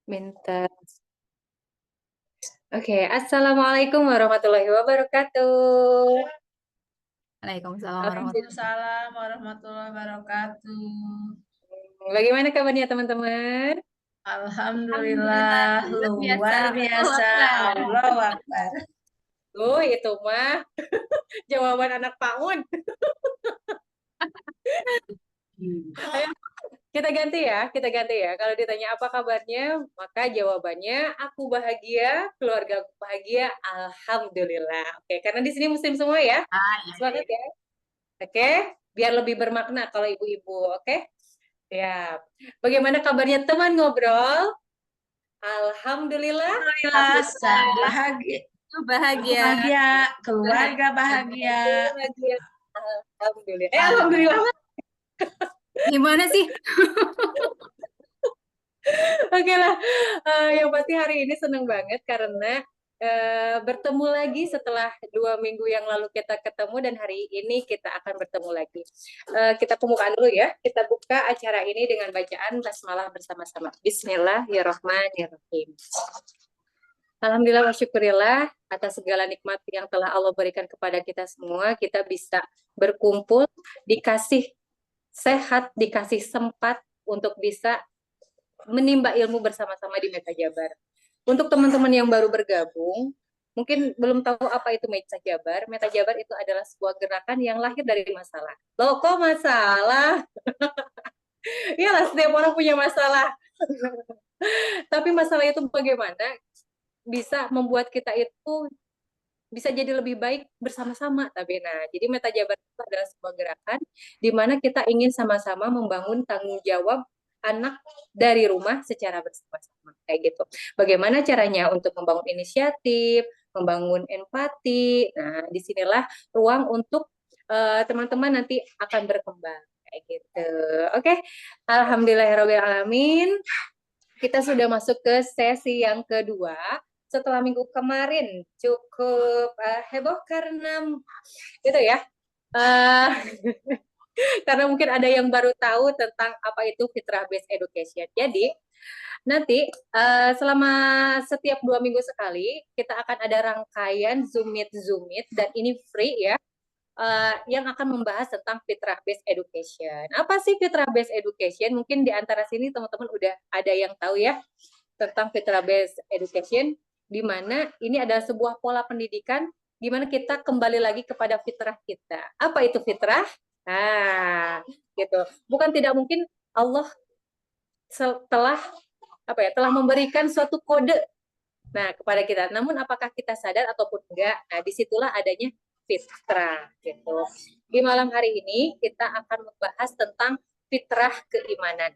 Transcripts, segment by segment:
Minta. Oke, Assalamualaikum warahmatullahi wabarakatuh. Waalaikumsalam warahmatullahi wabarakatuh. Waalaikumsalam warahmatullahi wabarakatuh. Bagaimana kabarnya teman-teman? Alhamdulillah, Alhamdulillah, luar biasa. luar Allahu biasa. Akbar. Allahu Akbar. Itu mah jawaban anak PAUD. Ayo, kita ganti ya. Kalau ditanya apa kabarnya, maka jawabannya aku bahagia, keluarga aku bahagia, alhamdulillah. Oke, karena di sini muslim semua ya. Iya. Semangat ya. Oke, biar lebih bermakna kalau ibu-ibu. Oke. Ya. Bagaimana kabarnya teman ngobrol? Alhamdulillah. Alhamdulillah, bahagia. Aku Bahagia. bahagia, keluarga bahagia. Bahagia. Alhamdulillah. Alhamdulillah. Gimana sih? Oke lah. Yang pasti hari ini seneng banget karena bertemu lagi setelah 2 minggu yang lalu kita ketemu dan hari ini kita akan bertemu lagi. Kita pembukaan dulu ya. Kita buka acara ini dengan bacaan basmalah bersama-sama. Bismillahirrahmanirrahim. Alhamdulillah wa syukurillah atas segala nikmat yang telah Allah berikan kepada kita semua. Kita bisa berkumpul, dikasih sehat, dikasih sempat untuk bisa menimba ilmu bersama-sama di Meta Jabar. Untuk teman-teman yang baru bergabung, mungkin belum tahu apa itu Meta Jabar. Meta Jabar itu adalah sebuah gerakan yang lahir dari masalah. Loh, kok masalah? Iyalah, setiap orang punya masalah. Tapi masalah itu bagaimana bisa membuat kita itu bisa jadi lebih baik bersama-sama. Tapi nah, jadi Meta Jabar itu adalah sebuah gerakan di mana kita ingin sama-sama membangun tanggung jawab anak dari rumah secara bersama-sama kayak gitu. Bagaimana caranya untuk membangun inisiatif, membangun empati. Nah, disinilah ruang untuk teman-teman nanti akan berkembang kayak gitu. Oke, alhamdulillahirobbilalamin. Kita sudah masuk ke sesi yang kedua. Setelah minggu kemarin cukup heboh karena gitu ya. Uh, karena mungkin ada yang baru tahu tentang apa itu fitrah based education. Jadi nanti selama setiap 2 minggu sekali kita akan ada rangkaian Zoom Meet dan ini free ya. Yang akan membahas tentang fitrah based education. Apa sih fitrah based education? Mungkin di antara sini teman-teman udah ada yang tahu ya tentang fitrah based education, di mana ini adalah sebuah pola pendidikan di mana kita kembali lagi kepada fitrah kita. Apa itu fitrah? Nah, gitu. Bukan tidak mungkin Allah telah telah memberikan suatu kode kepada kita. Namun apakah kita sadar ataupun enggak? Nah, disitulah adanya fitrah gitu. Di malam hari ini kita akan membahas tentang fitrah keimanan.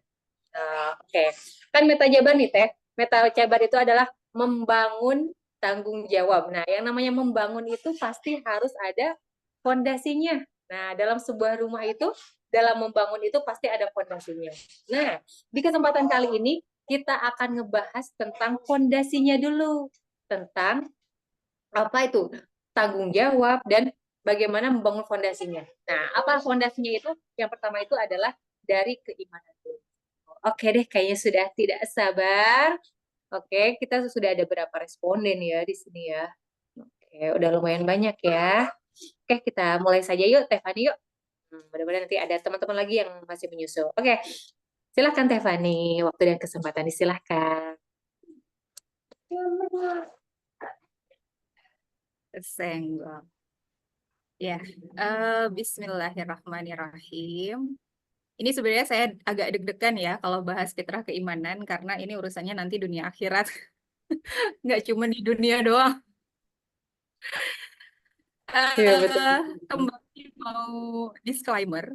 Oke. Kan Meta Jabar nih Teh. Meta Jabar itu adalah membangun tanggung jawab. Nah, yang namanya membangun itu pasti harus ada fondasinya. Nah, dalam sebuah rumah itu, dalam membangun itu pasti ada fondasinya. Nah, di kesempatan kali ini kita akan ngebahas tentang fondasinya dulu. Tentang apa itu tanggung jawab dan bagaimana membangun fondasinya. Nah, apa fondasinya itu? Yang pertama itu adalah dari keimanan. Oke deh, kayaknya sudah tidak sabar. Oke, kita sudah ada berapa responden ya di sini ya. Oke, udah lumayan banyak ya. Oke, kita mulai saja yuk, Tefani yuk. Mudah-mudahan nanti ada teman-teman lagi yang masih menyusul. Oke, silahkan Tefani, waktu dan kesempatan disilahkan. Senggol. Ya, Bismillahirrahmanirrahim. Ini sebenarnya saya agak deg-degan ya kalau bahas fitrah keimanan karena ini urusannya nanti dunia akhirat, nggak cuma di dunia doang. Iya, betul. Kembali mau disclaimer.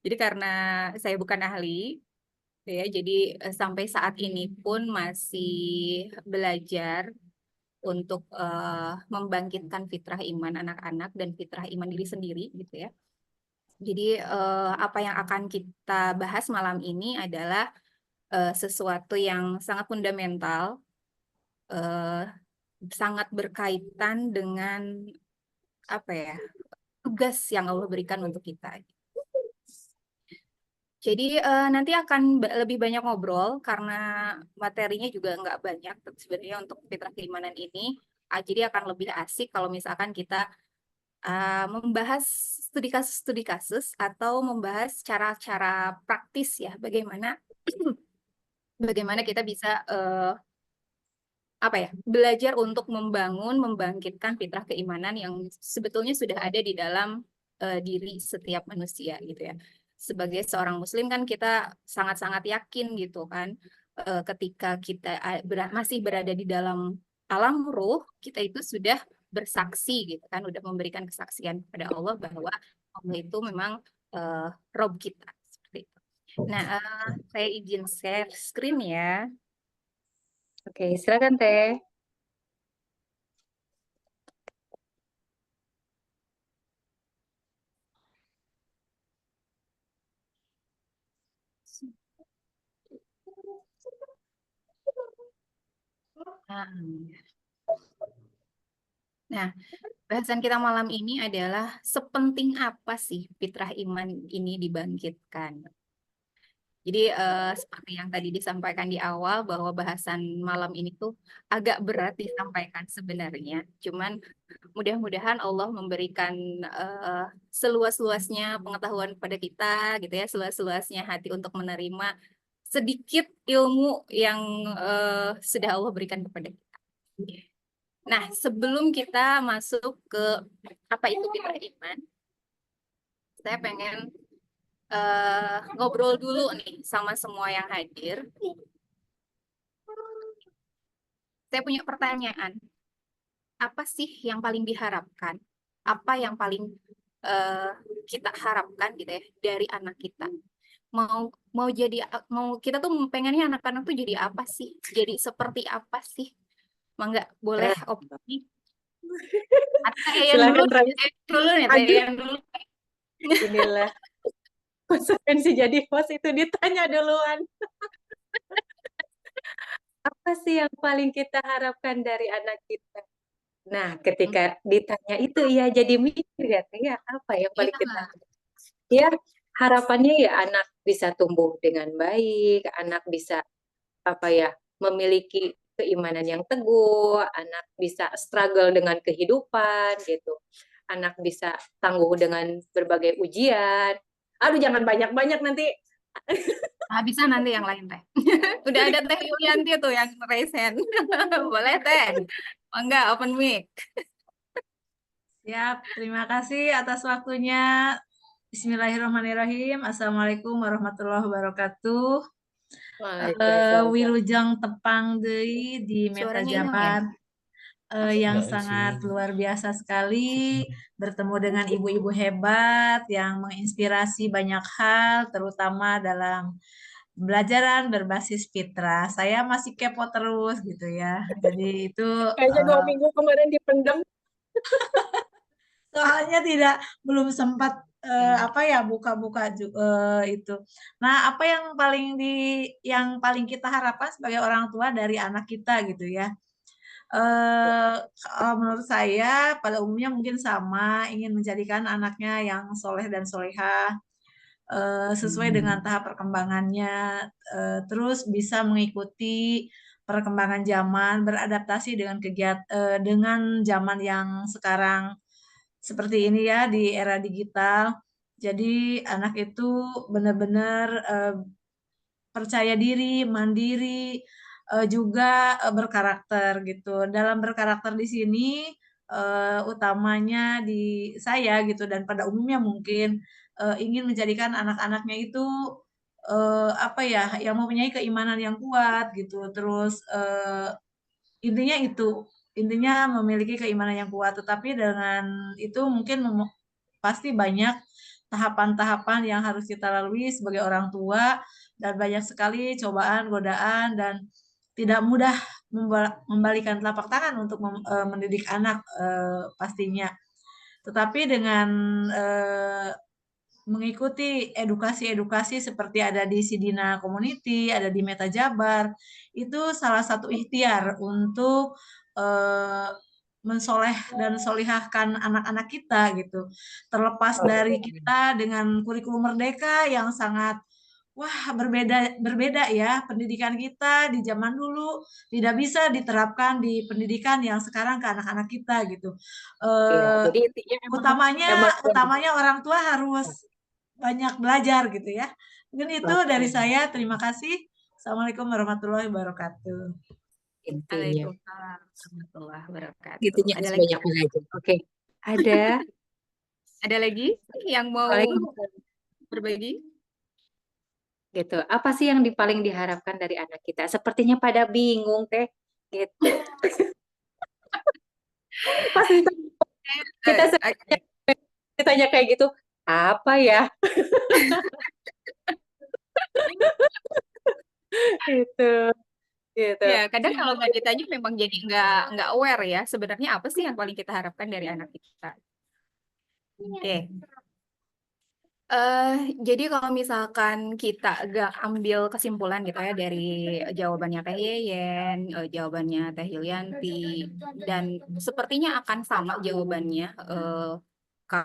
Jadi karena saya bukan ahli, ya, jadi sampai saat ini pun masih belajar untuk membangkitkan fitrah iman anak-anak dan fitrah iman diri sendiri, gitu ya. Jadi apa yang akan kita bahas malam ini adalah sesuatu yang sangat fundamental, eh, sangat berkaitan dengan apa ya tugas yang Allah berikan untuk kita. Jadi nanti akan lebih banyak ngobrol karena materinya juga nggak banyak sebenarnya untuk fitrah keimanan ini. Jadi akan lebih asik kalau misalkan kita membahas studi kasus atau membahas cara-cara praktis ya, bagaimana bagaimana kita bisa apa ya, belajar untuk membangun, membangkitkan fitrah keimanan yang sebetulnya sudah ada di dalam diri setiap manusia gitu ya. Sebagai seorang muslim kan kita sangat-sangat yakin gitu kan, ketika kita masih berada di dalam alam ruh, kita itu sudah bersaksi gitu kan, udah memberikan kesaksian kepada Allah bahwa Allah itu memang Rob kita seperti itu. Nah, saya izin share screen ya. Oke, silakan Teh. Nah, bahasan kita malam ini adalah sepenting apa sih fitrah iman ini dibangkitkan. Jadi seperti yang tadi disampaikan di awal bahwa bahasan malam ini tuh agak berat disampaikan sebenarnya. Cuman mudah-mudahan Allah memberikan seluas-luasnya pengetahuan kepada kita gitu ya, seluas-luasnya hati untuk menerima sedikit ilmu yang sudah Allah berikan kepada kita. Nah, sebelum kita masuk ke apa itu fitrah iman, saya pengen ngobrol dulu nih sama semua yang hadir. Saya punya pertanyaan, apa sih yang paling diharapkan? Apa yang paling kita harapkan gitu ya dari anak kita? Mau jadi kita tuh pengennya anak-anak tuh jadi apa sih? Jadi seperti apa sih? Mangga boleh opini. Atau yang dulu, Silakan Raya. dulu nih, Aduh, yang dulu. inilah konsekuensi jadi host itu ditanya duluan. Apa sih yang paling kita harapkan dari anak kita? Nah, ketika ditanya itu ya jadi mikir ya, Teh, ya apa yang paling kita ya harapannya ya anak bisa tumbuh dengan baik, anak bisa apa ya memiliki keimanan yang teguh, anak bisa struggle dengan kehidupan gitu. Anak bisa tangguh dengan berbagai ujian. Aduh, jangan banyak-banyak nanti. Bisa nanti yang lain teh. Udah ada Teh Yulianti tuh yang raise hand. Boleh Teh. Enggak, open mic. Siap, terima kasih atas waktunya. Bismillahirrahmanirrahim. Assalamualaikum warahmatullahi wabarakatuh. Wilujeng tepang deui di Meta Suaranya hilang ya? Jabar yang sangat luar biasa sekali bertemu dengan ibu-ibu hebat yang menginspirasi banyak hal, terutama dalam pembelajaran berbasis fitrah. Saya masih kepo terus gitu ya. Jadi itu Kayaknya 2 minggu kemarin dipendam. soalnya belum sempat apa ya buka-buka itu. Nah, apa yang paling kita harapkan sebagai orang tua dari anak kita gitu ya. Kalau menurut saya pada umumnya mungkin sama, ingin menjadikan anaknya yang soleh dan solehah sesuai dengan tahap perkembangannya, terus bisa mengikuti perkembangan zaman, beradaptasi dengan zaman yang sekarang seperti ini ya di era digital. Jadi anak itu benar-benar percaya diri, mandiri, juga berkarakter gitu. Dalam berkarakter di sini utamanya di saya gitu dan pada umumnya mungkin ingin menjadikan anak-anaknya itu apa ya, yang mempunyai keimanan yang kuat gitu. Terus intinya itu, intinya memiliki keimanan yang kuat. Tetapi dengan itu mungkin pasti banyak tahapan-tahapan yang harus kita lalui sebagai orang tua dan banyak sekali cobaan, godaan dan tidak mudah membalikan telapak tangan untuk mendidik anak pastinya. Tetapi dengan mengikuti edukasi-edukasi seperti ada di Sidina Community, ada di Meta Jabar, itu salah satu ikhtiar untuk mensoleh dan solihahkan anak-anak kita gitu. Terlepas dari kita dengan kurikulum merdeka yang sangat wah berbeda ya pendidikan kita di zaman dulu tidak bisa diterapkan di pendidikan yang sekarang ke anak-anak kita gitu. Iya, Eh, jadi intinya emang utamanya emang utamanya orang tua harus banyak belajar gitu ya. Mungkin itu dari oke, saya. Terima kasih. Assalamualaikum warahmatullahi wabarakatuh. intinya Waalaikumsalam warahmatullahi wabarakatuh. intinya Ada harus lagi? banyak belajar. Oke, ada. Ada lagi yang mau Waalaikumsalam. berbagi? Gitu. Apa sih yang paling diharapkan dari anak kita? Sepertinya pada bingung teh. Gitu. Pas kita Oke. ditanya kayak gitu, apa ya? Gitu, gitu. Ya, kadang kalau nggak ditanya memang jadi nggak aware ya. Sebenarnya apa sih yang paling kita harapkan dari anak kita? Oke. Eh, jadi kalau misalkan kita agak ambil kesimpulan gitu ya dari jawabannya Teh Yeyen, jawabannya Teh Yulianti, dan sepertinya akan sama jawabannya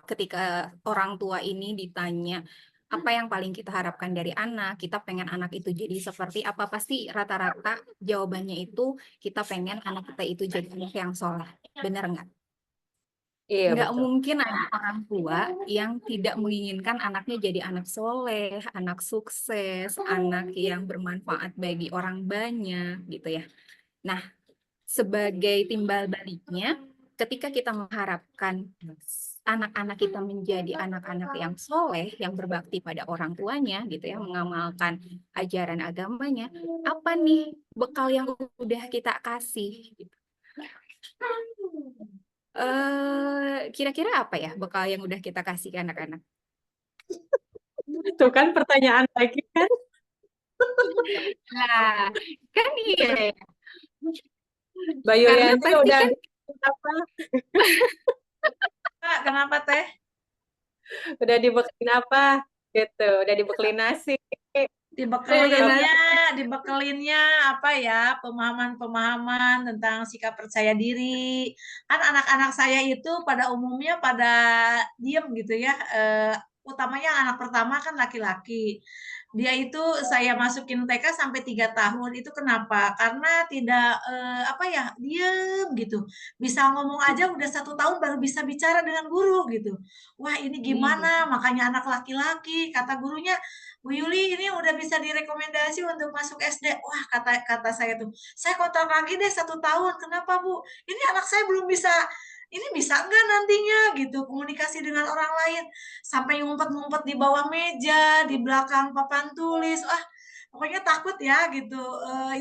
ketika orang tua ini ditanya apa yang paling kita harapkan dari anak, kita pengen anak itu jadi seperti apa, pasti rata-rata jawabannya itu kita pengen anak kita itu jadi anak yang soleh. Benar nggak? Iya, Nggak betul. mungkin ada orang tua yang tidak menginginkan anaknya jadi anak soleh, anak sukses, anak yang bermanfaat bagi orang banyak gitu ya. Nah, sebagai timbal baliknya, ketika kita mengharapkan anak-anak kita menjadi anak-anak yang soleh, yang berbakti pada orang tuanya gitu ya, mengamalkan ajaran agamanya, apa nih bekal yang udah kita kasih? Gitu. Kira-kira apa ya bekal yang udah kita kasih ke anak-anak? Itu kan pertanyaan lagi kan. Nah, kan iya ya. Mbak Karena Yulianti pasti udah kan apa? Kak, kenapa teh? Udah dibekelin apa? Gitu, udah dibekelin nasi. Apa? Dibekelinnya, dibekelinnya apa ya, pemahaman-pemahaman tentang sikap percaya diri. Kan anak-anak saya itu pada umumnya pada diem gitu ya. Utamanya anak pertama kan laki-laki. Dia itu saya masukin TK sampai 3 tahun. Itu kenapa? Karena tidak apa ya, diem gitu. Bisa ngomong aja udah 1 tahun baru bisa bicara dengan guru gitu. Wah ini gimana? Makanya anak laki-laki, kata gurunya, Bu Yuli ini udah bisa direkomendasi untuk masuk SD. Wah kata kata saya tuh, saya kontrak lagi deh 1 tahun. Kenapa Bu? Ini anak saya belum bisa. Ini bisa enggak nantinya gitu komunikasi dengan orang lain sampai ngumpet-ngumpet di bawah meja, di belakang papan tulis. Wah, pokoknya takut ya gitu.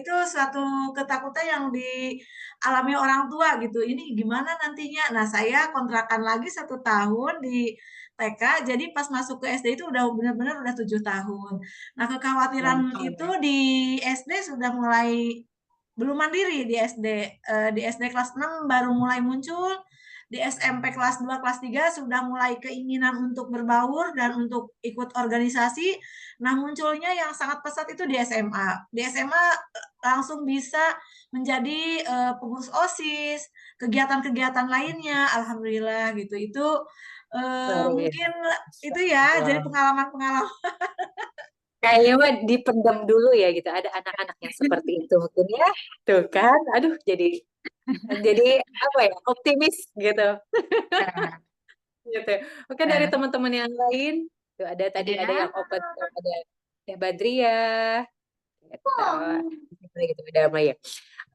Itu suatu ketakutan yang dialami orang tua gitu. Ini gimana nantinya? Nah, saya kontrakan lagi 1 tahun di TK, jadi pas masuk ke SD itu udah benar-benar udah 7 tahun. Nah, kekhawatiran itu di SD sudah mulai belum mandiri di SD. Di SD kelas 6 baru mulai muncul, di SMP kelas 2, kelas 3 sudah mulai keinginan untuk berbaur dan untuk ikut organisasi. Nah, munculnya yang sangat pesat itu di SMA. Di SMA langsung bisa menjadi pengurus OSIS, kegiatan-kegiatan lainnya, alhamdulillah gitu. Itu Luar mungkin biasa. itu ya, jadi Wow. pengalaman-pengalaman. Kayaknya mah dipendam dulu ya gitu. Ada anak-anak yang seperti itu mungkin ya. Tuh kan. Aduh, jadi apa ya? Optimis gitu. nah, Gitu. Oke, dari nah, teman-teman yang lain, tuh ada tadi ada ada yang open, ada Teh Badria, gitu. Gitu udah Maya.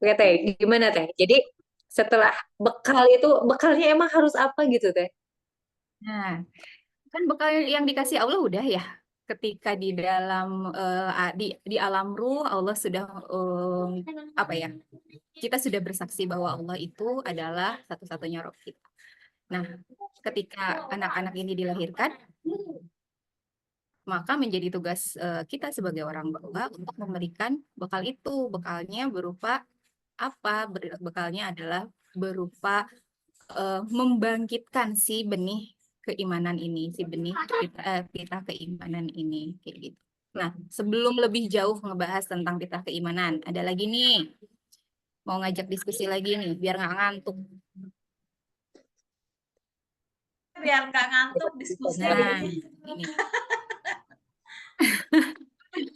Oke Teh, gimana Teh? Jadi setelah bekal itu, bekalnya emang harus apa gitu Teh? nah, kan bekal yang dikasih Allah udah ya. Ketika di dalam di alam ruh Allah sudah apa ya? Kita sudah bersaksi bahwa Allah itu adalah satu-satunya Rob kita. Nah, ketika anak-anak ini dilahirkan, maka menjadi tugas kita sebagai orang tua untuk memberikan bekal itu. Bekalnya berupa apa? Bekalnya adalah berupa membangkitkan si benih keimanan ini, si benih pitah keimanan ini, kayak gitu. Nah, sebelum lebih jauh ngebahas tentang pitah keimanan, ada lagi nih, mau ngajak diskusi lagi nih, biar nggak ngantuk. Biar nggak ngantuk Bisa diskusi sharing. Nah, ini. ini.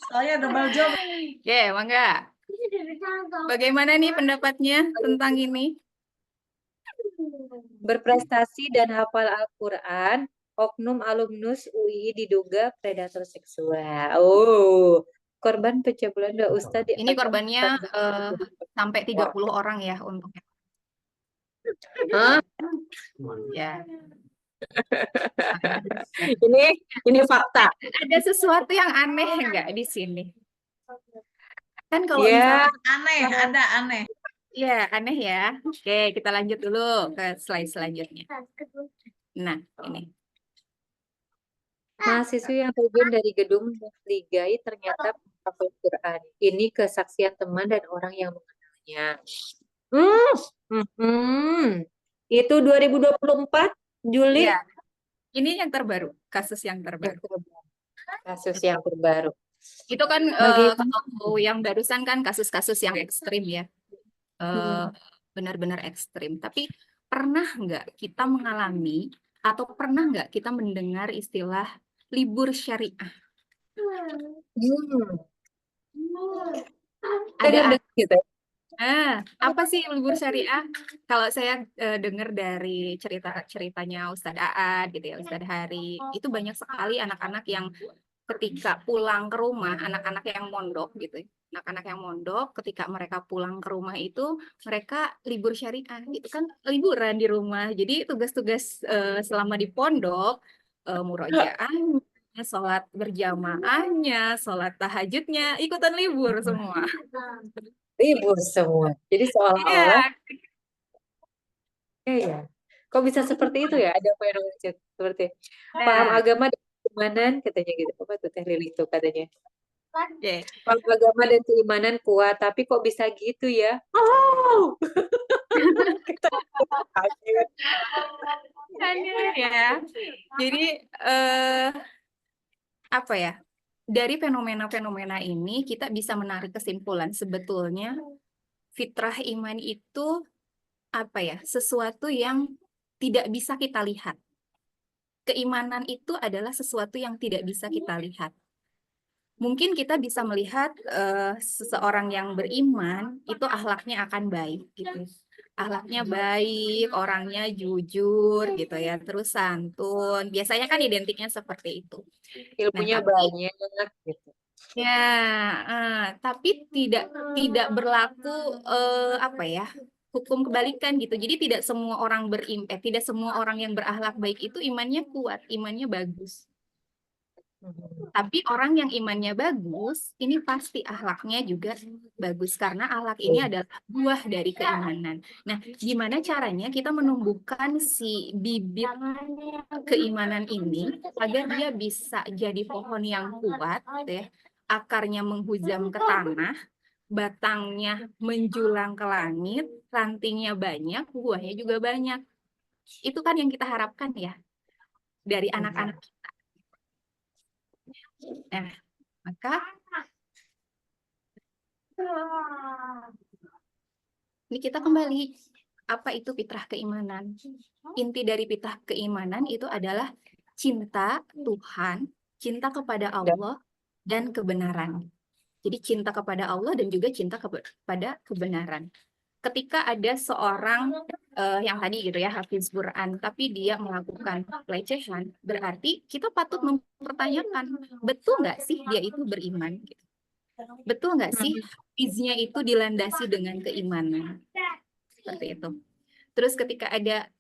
Soalnya double job. Oke, Mangga. Bagaimana nih pendapatnya tentang ini? Berprestasi dan hafal Al-Quran, oknum alumnus UI diduga predator seksual. Oh, korban pencabulan dua Ustadz Ini diancam korbannya 14 sampai Wah. 30 orang ya untuk Hah? ya. Ini fakta. Ada sesuatu yang aneh nggak di sini? Kan kalau Ya, misalnya Aneh, ada aneh. ya aneh ya. Oke, kita lanjut dulu ke slide selanjutnya. Nah, ini. mahasiswa yang terjun dari gedung Ligai ternyata menghafal Quran. Ini kesaksian teman dan orang yang mengenalnya. Itu 2024 Juli. Ya, ini yang terbaru, kasus yang terbaru. Kasus yang terbaru. Itu kan Bagaimana? kalau yang barusan kan kasus-kasus yang ekstrim ya. Benar-benar ekstrim. Tapi pernah nggak kita mengalami atau pernah nggak kita mendengar istilah libur syariah? Ada Dengar gitu. apa sih libur syariah? Kalau saya dengar dari ceritanya Ustadz Aad gitu ya, Ustadz Hari, itu banyak sekali anak-anak yang ketika pulang ke rumah, anak-anak yang mondok gitu ya. Anak-anak yang mondok ketika mereka pulang ke rumah itu mereka libur syariah. Itu kan liburan di rumah. Jadi tugas-tugas selama di pondok, murojaahnya, sholat berjamaahnya, sholat tahajudnya, ikutan libur semua. Libur semua. Jadi seolah-olah Iya, ya. Kok bisa seperti itu ya? Ada fenomena seperti paham nah, agama dan keimanan katanya gitu. Apa tuh Teh Lili itu katanya? oke. Paham agama dan keimanan kuat, tapi kok bisa gitu ya? Oh, kita kaget. Aneh ya. Jadi apa ya? Dari fenomena-fenomena ini kita bisa menarik kesimpulan sebetulnya fitrah iman itu apa ya? Sesuatu yang tidak bisa kita lihat. Keimanan itu adalah sesuatu yang tidak bisa kita lihat. Mungkin kita bisa melihat seseorang yang beriman itu akhlaknya akan baik gitu. Akhlaknya baik, orangnya jujur gitu ya, terus santun. Biasanya kan identiknya seperti itu. Nah, Ilmunya tapi banyak gitu. ya, tapi tidak berlaku apa ya? Hukum kebalikan gitu. Jadi tidak semua orang tidak semua orang yang berakhlak baik itu imannya kuat, imannya bagus. Tapi orang yang imannya bagus, ini pasti akhlaknya juga bagus karena akhlak ini adalah buah dari keimanan. Nah, gimana caranya kita menumbuhkan si bibit keimanan ini agar dia bisa jadi pohon yang kuat, gitu ya, akarnya menghujam ke tanah, batangnya menjulang ke langit, rantingnya banyak, buahnya juga banyak. Itu kan yang kita harapkan ya dari anak-anak. Nah, maka ini kita kembali, apa itu fitrah keimanan? Inti dari fitrah keimanan itu adalah cinta Tuhan, cinta kepada Allah, dan kebenaran. Jadi cinta kepada Allah dan juga cinta kepada kebenaran. Ketika ada seorang yang tadi gitu ya, hafiz Quran, tapi dia melakukan pelecehan, berarti kita patut mempertanyakan, betul nggak sih dia itu beriman? Gitu. Betul nggak sih hafiznya itu dilandasi dengan keimanan? Seperti itu. Terus ketika ada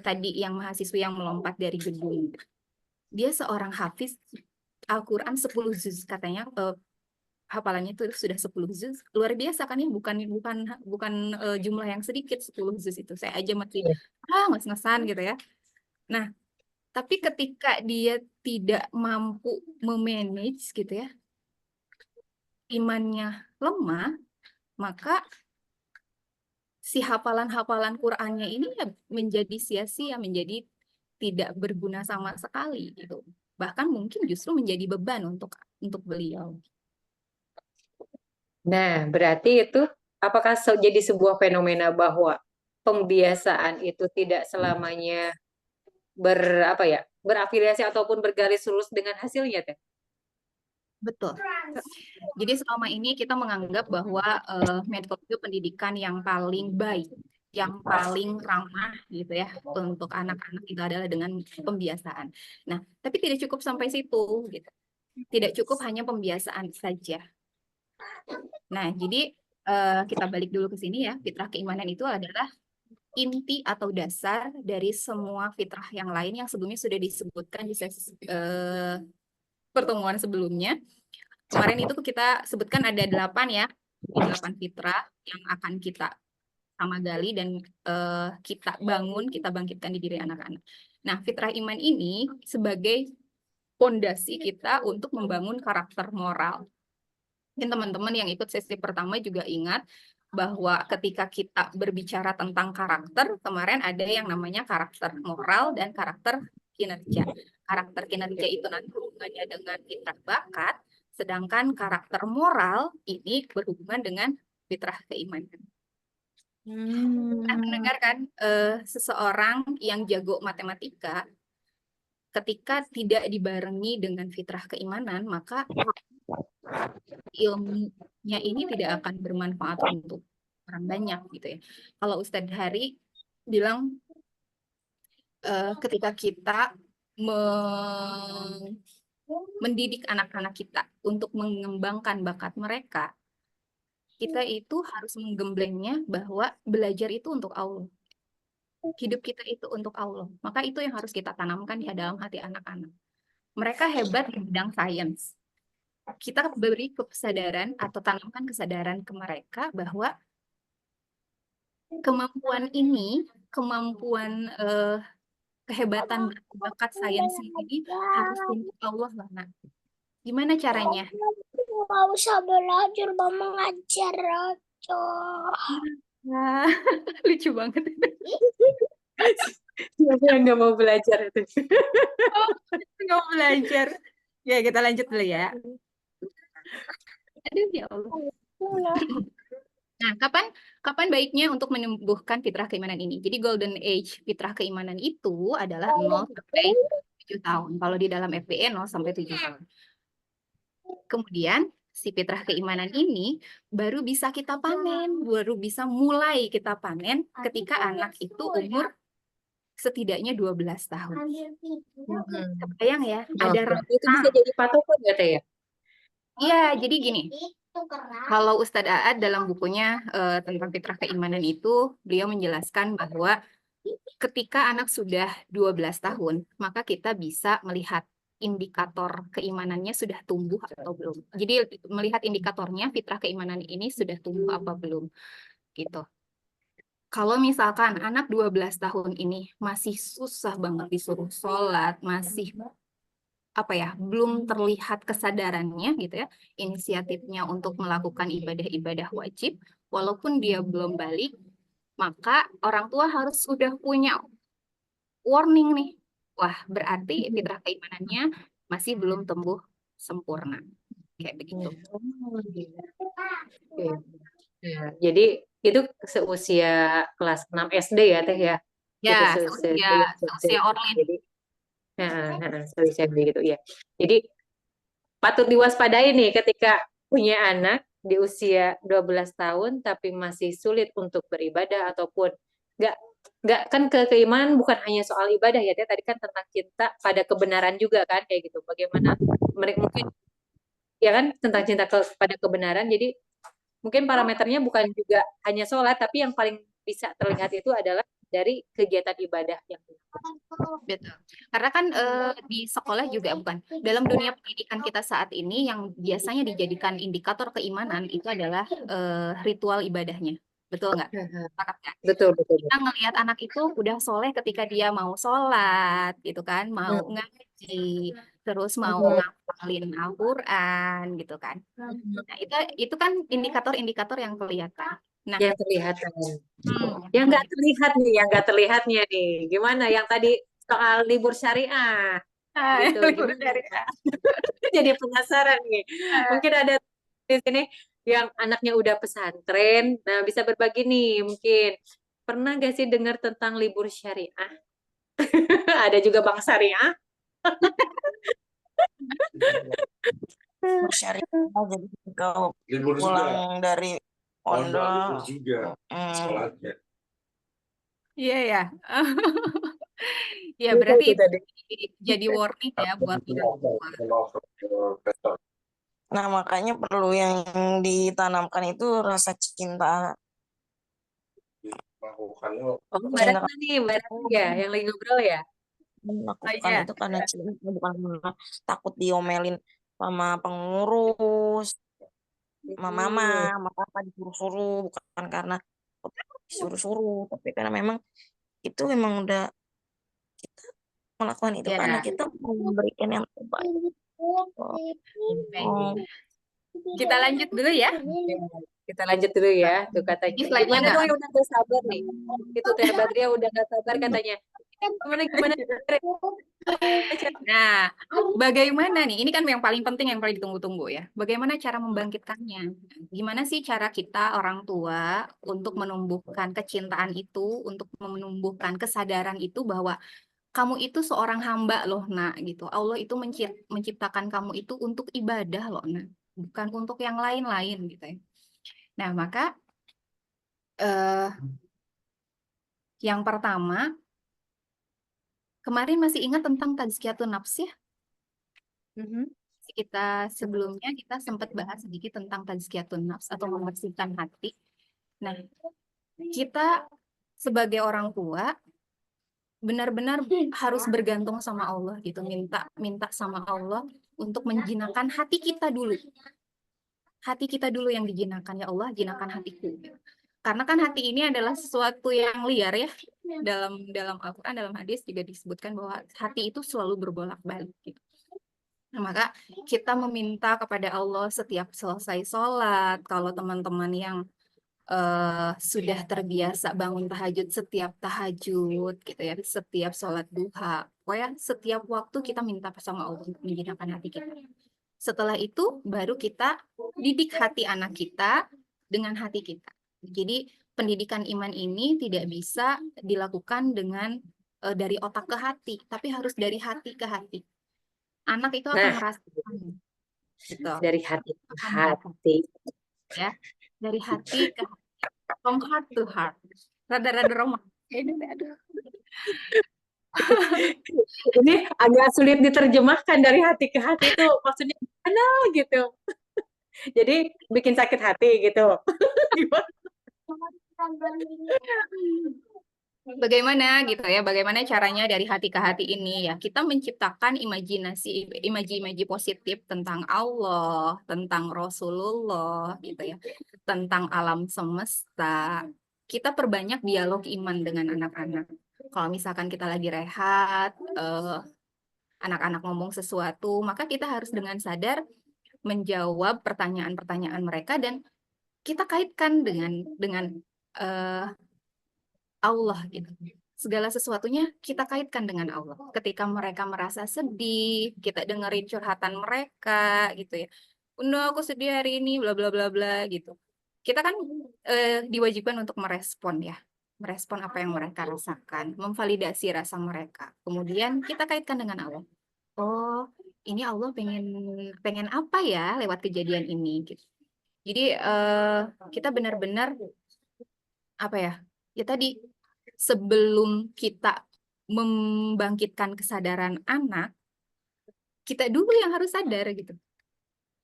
tadi yang mahasiswa yang melompat dari gedung, dia seorang hafiz Al-Quran 10 juz katanya, hafalannya itu sudah 10 juz. Luar biasa kan ya, bukan jumlah yang sedikit 10 juz itu. Saya aja masih nges-ngesan gitu ya. Nah, tapi ketika dia tidak mampu memanage gitu ya, imannya lemah, maka si hafalan-hafalan Qur'annya ini ya menjadi sia-sia, menjadi tidak berguna sama sekali gitu. Bahkan mungkin justru menjadi beban untuk beliau. Nah, berarti itu apakah jadi sebuah fenomena bahwa pembiasaan itu tidak selamanya berafiliasi ataupun bergaris lurus dengan hasilnya, Teh? Betul. Jadi selama ini kita menganggap bahwa metode pendidikan yang paling baik, yang paling ramah gitu ya untuk anak-anak itu adalah dengan pembiasaan. Nah, tapi tidak cukup sampai situ gitu. Tidak cukup hanya pembiasaan saja. Nah, jadi kita balik dulu ke sini ya. Fitrah keimanan itu adalah inti atau dasar dari semua fitrah yang lain yang sebelumnya sudah disebutkan di sesi pertemuan sebelumnya. Kemarin itu kita sebutkan ada 8 ya, 8 fitrah yang akan kita sama gali dan kita bangun, kita bangkitkan di diri anak-anak. Nah, fitrah iman ini sebagai fondasi kita untuk membangun karakter moral. Mungkin teman-teman yang ikut sesi pertama juga ingat bahwa ketika kita berbicara tentang karakter, kemarin ada yang namanya karakter moral dan karakter kinerja. Karakter kinerja itu nanti hubungannya dengan fitrah bakat, sedangkan karakter moral ini berhubungan dengan fitrah keimanan. Nah, mendengarkan seseorang yang jago matematika, ketika tidak dibarengi dengan fitrah keimanan, maka ilmunya ini tidak akan bermanfaat untuk orang banyak gitu ya. Kalau Ustadz Hari bilang ketika kita mendidik anak-anak kita untuk mengembangkan bakat mereka, kita itu harus menggemblengnya bahwa belajar itu untuk Allah. Hidup kita itu untuk Allah. Maka itu yang harus kita tanamkan di dalam hati anak-anak. Mereka hebat di bidang sains. Kita beri kesadaran atau tanamkan kesadaran ke mereka bahwa kemampuan ini, kemampuan kehebatan bakat sains ini harus untuk Allah lah, Nak. Gimana caranya? Nggak usah belajar, mau mengajar aja. Nah, lucu banget. Siapa yang nggak mau belajar itu? Nggak mau belajar. Ya, kita lanjut dulu ya. Aduh, ya Allah. Nah, kapan baiknya untuk menumbuhkan fitrah keimanan ini? Jadi golden age fitrah keimanan itu adalah 0 sampai 7 tahun. Kalau di dalam FPE 0 sampai 7 tahun. Kemudian si fitrah keimanan ini baru bisa kita panen, baru bisa mulai kita panen ketika anak itu umur setidaknya 12 tahun. Kebayang ya, ada Berarti itu bisa jadi patokan nggak Teh ya? Iya, jadi gini. Kalau Ustadz Aad dalam bukunya tentang fitrah keimanan itu, beliau menjelaskan bahwa ketika anak sudah 12 tahun, maka kita bisa melihat indikator keimanannya sudah tumbuh atau belum. Jadi melihat indikatornya fitrah keimanan ini sudah tumbuh apa belum gitu. Kalau misalkan anak 12 tahun ini masih susah banget disuruh sholat, masih belum terlihat kesadarannya gitu ya, inisiatifnya untuk melakukan ibadah-ibadah wajib, walaupun dia belum balik, maka orang tua harus sudah punya warning nih. Wah, berarti fitrah keimanannya masih belum tumbuh sempurna. Kayak begitu. Oke. Ya, jadi itu seusia kelas 6 SD ya Teh ya? Ya, Itu seusia Orlin. Jadi seusia begitu ya. Jadi patut diwaspadai nih ketika punya anak di usia 12 tahun tapi masih sulit untuk beribadah ataupun nggak kan keimanan bukan hanya soal ibadah ya Teh, tadi kan tentang cinta pada kebenaran juga kan kayak gitu. Bagaimana mereka mungkin ya kan tentang cinta pada kebenaran. Jadi mungkin parameternya bukan juga hanya sholat, tapi yang paling bisa terlihat itu adalah dari kegiatan ibadah yang Betul. Karena kan di sekolah juga bukan. Dalam dunia pendidikan kita saat ini yang biasanya dijadikan indikator keimanan itu adalah ritual ibadahnya. Betul nggak? Sepakat nggak? betul. Kita ngelihat anak itu udah soleh ketika dia mau sholat, gitu kan, mau ngaji, terus mau ngapalin Al-Quran, gitu kan. Nah, itu kan indikator-indikator yang kelihatan. Nah, yang terlihat yang nggak terlihat nih, nih gimana yang tadi soal libur syariah gitu libur gimana syariah. jadi penasaran nih mungkin ada di sini yang anaknya udah pesantren, nah bisa berbagi nih mungkin pernah gak sih dengar tentang libur syariah? Ada juga bank syariah. bersyariah, jadi ketika Libur juga. pulang dari Tahun baru libur pondok juga sekolahnya. Iya ya. Ya Itu berarti itu tadi. jadi warning ya buat orang tua. nah makanya perlu yang ditanamkan itu rasa cinta Melakukannya Oh, Mbak cinta Ratna nih, Mbak Ratna ya, yang lagi ngobrol ya? melakukan Iya. itu karena cinta, bukan karena takut diomelin sama pengurus, sama mama, sama papa disuruh-suruh, bukan karena disuruh-suruh, tapi karena memang itu memang udah kita melakukan itu karena Ya, kita mau memberikan yang terbaik. baik. Oh, Kita lanjut dulu ya. Kita lanjut dulu ya, tuh katanya. Ini slide-nya Gimana nggak? dong yang udah gak sabar nih? Itu Teh Badria udah gak sabar katanya. Gimana? Nah, bagaimana nih? Ini kan yang paling penting, yang paling ditunggu-tunggu ya. Bagaimana cara membangkitkannya? Gimana sih cara kita orang tua untuk menumbuhkan kecintaan itu, untuk menumbuhkan kesadaran itu bahwa kamu itu seorang hamba loh, nak, gitu. Allah itu menciptakan kamu itu untuk ibadah loh, nak, bukan untuk yang lain-lain gitu ya. Nah, maka yang pertama, kemarin masih ingat tentang tazkiyatun nafs ya? Sebelumnya kita sempat bahas sedikit tentang tazkiyatun nafs atau membersihkan hati. Nah, kita sebagai orang tua benar-benar harus bergantung sama Allah gitu, minta sama Allah untuk menjinakkan hati kita dulu. Hati kita dulu yang dijinakkan, ya Allah, jinakan hatiku. Karena kan hati ini adalah sesuatu yang liar ya. Dalam Al-Qur'an, dalam hadis juga disebutkan bahwa hati itu selalu berbolak-balik gitu. Nah, maka kita meminta kepada Allah setiap selesai sholat, kalau teman-teman yang sudah terbiasa bangun tahajud setiap tahajud gitu ya, setiap sholat duha, pokoknya setiap waktu kita minta sama Allah untuk menjinakkan hati kita. Setelah itu baru kita didik hati anak kita dengan hati kita. Jadi pendidikan iman ini tidak bisa dilakukan dengan dari otak ke hati, tapi harus dari hati ke hati. Anak itu akan merasakan gitu. Dari hati ke hati. Ya, dari hati ke hati. From heart to heart. Rada-rada romantis. Aduh. Ini agak sulit diterjemahkan dari hati ke hati itu maksudnya gimana gitu. Jadi bikin sakit hati gitu. Bagaimana gitu ya, bagaimana caranya dari hati ke hati ini ya, kita menciptakan imaji positif tentang Allah, tentang Rasulullah gitu ya, tentang alam semesta. Kita perbanyak dialog iman dengan anak-anak. Kalau misalkan kita lagi rehat, anak-anak ngomong sesuatu, maka kita harus dengan sadar menjawab pertanyaan-pertanyaan mereka dan kita kaitkan dengan Allah gitu. Segala sesuatunya kita kaitkan dengan Allah. Ketika mereka merasa sedih, kita dengerin curhatan mereka gitu ya. Bunda, aku sedih hari ini, bla bla bla bla gitu. Kita kan diwajibkan untuk merespon ya. Merespon apa yang mereka rasakan, memvalidasi rasa mereka. Kemudian kita kaitkan dengan Allah. Oh, ini Allah pengen apa ya lewat kejadian ini gitu. Jadi kita benar-benar apa ya? Ya tadi sebelum kita membangkitkan kesadaran anak, kita dulu yang harus sadar gitu.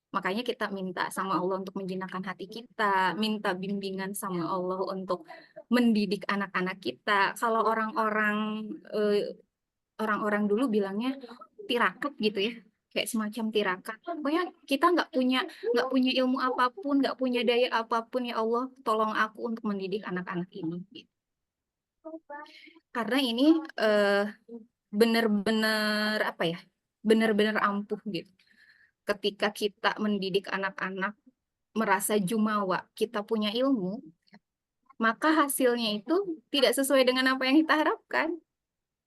Makanya kita minta sama Allah untuk menjinakkan hati kita, minta bimbingan sama Allah untuk mendidik anak-anak kita. Kalau orang-orang dulu bilangnya tirakat gitu ya, kayak semacam tirakat. Pokoknya kita nggak punya ilmu apapun, nggak punya daya apapun, ya Allah, tolong aku untuk mendidik anak-anak ini. Gitu. Karena ini benar-benar apa ya, benar-benar ampuh gitu. Ketika kita mendidik anak-anak merasa jumawa, kita punya ilmu, maka hasilnya itu tidak sesuai dengan apa yang kita harapkan.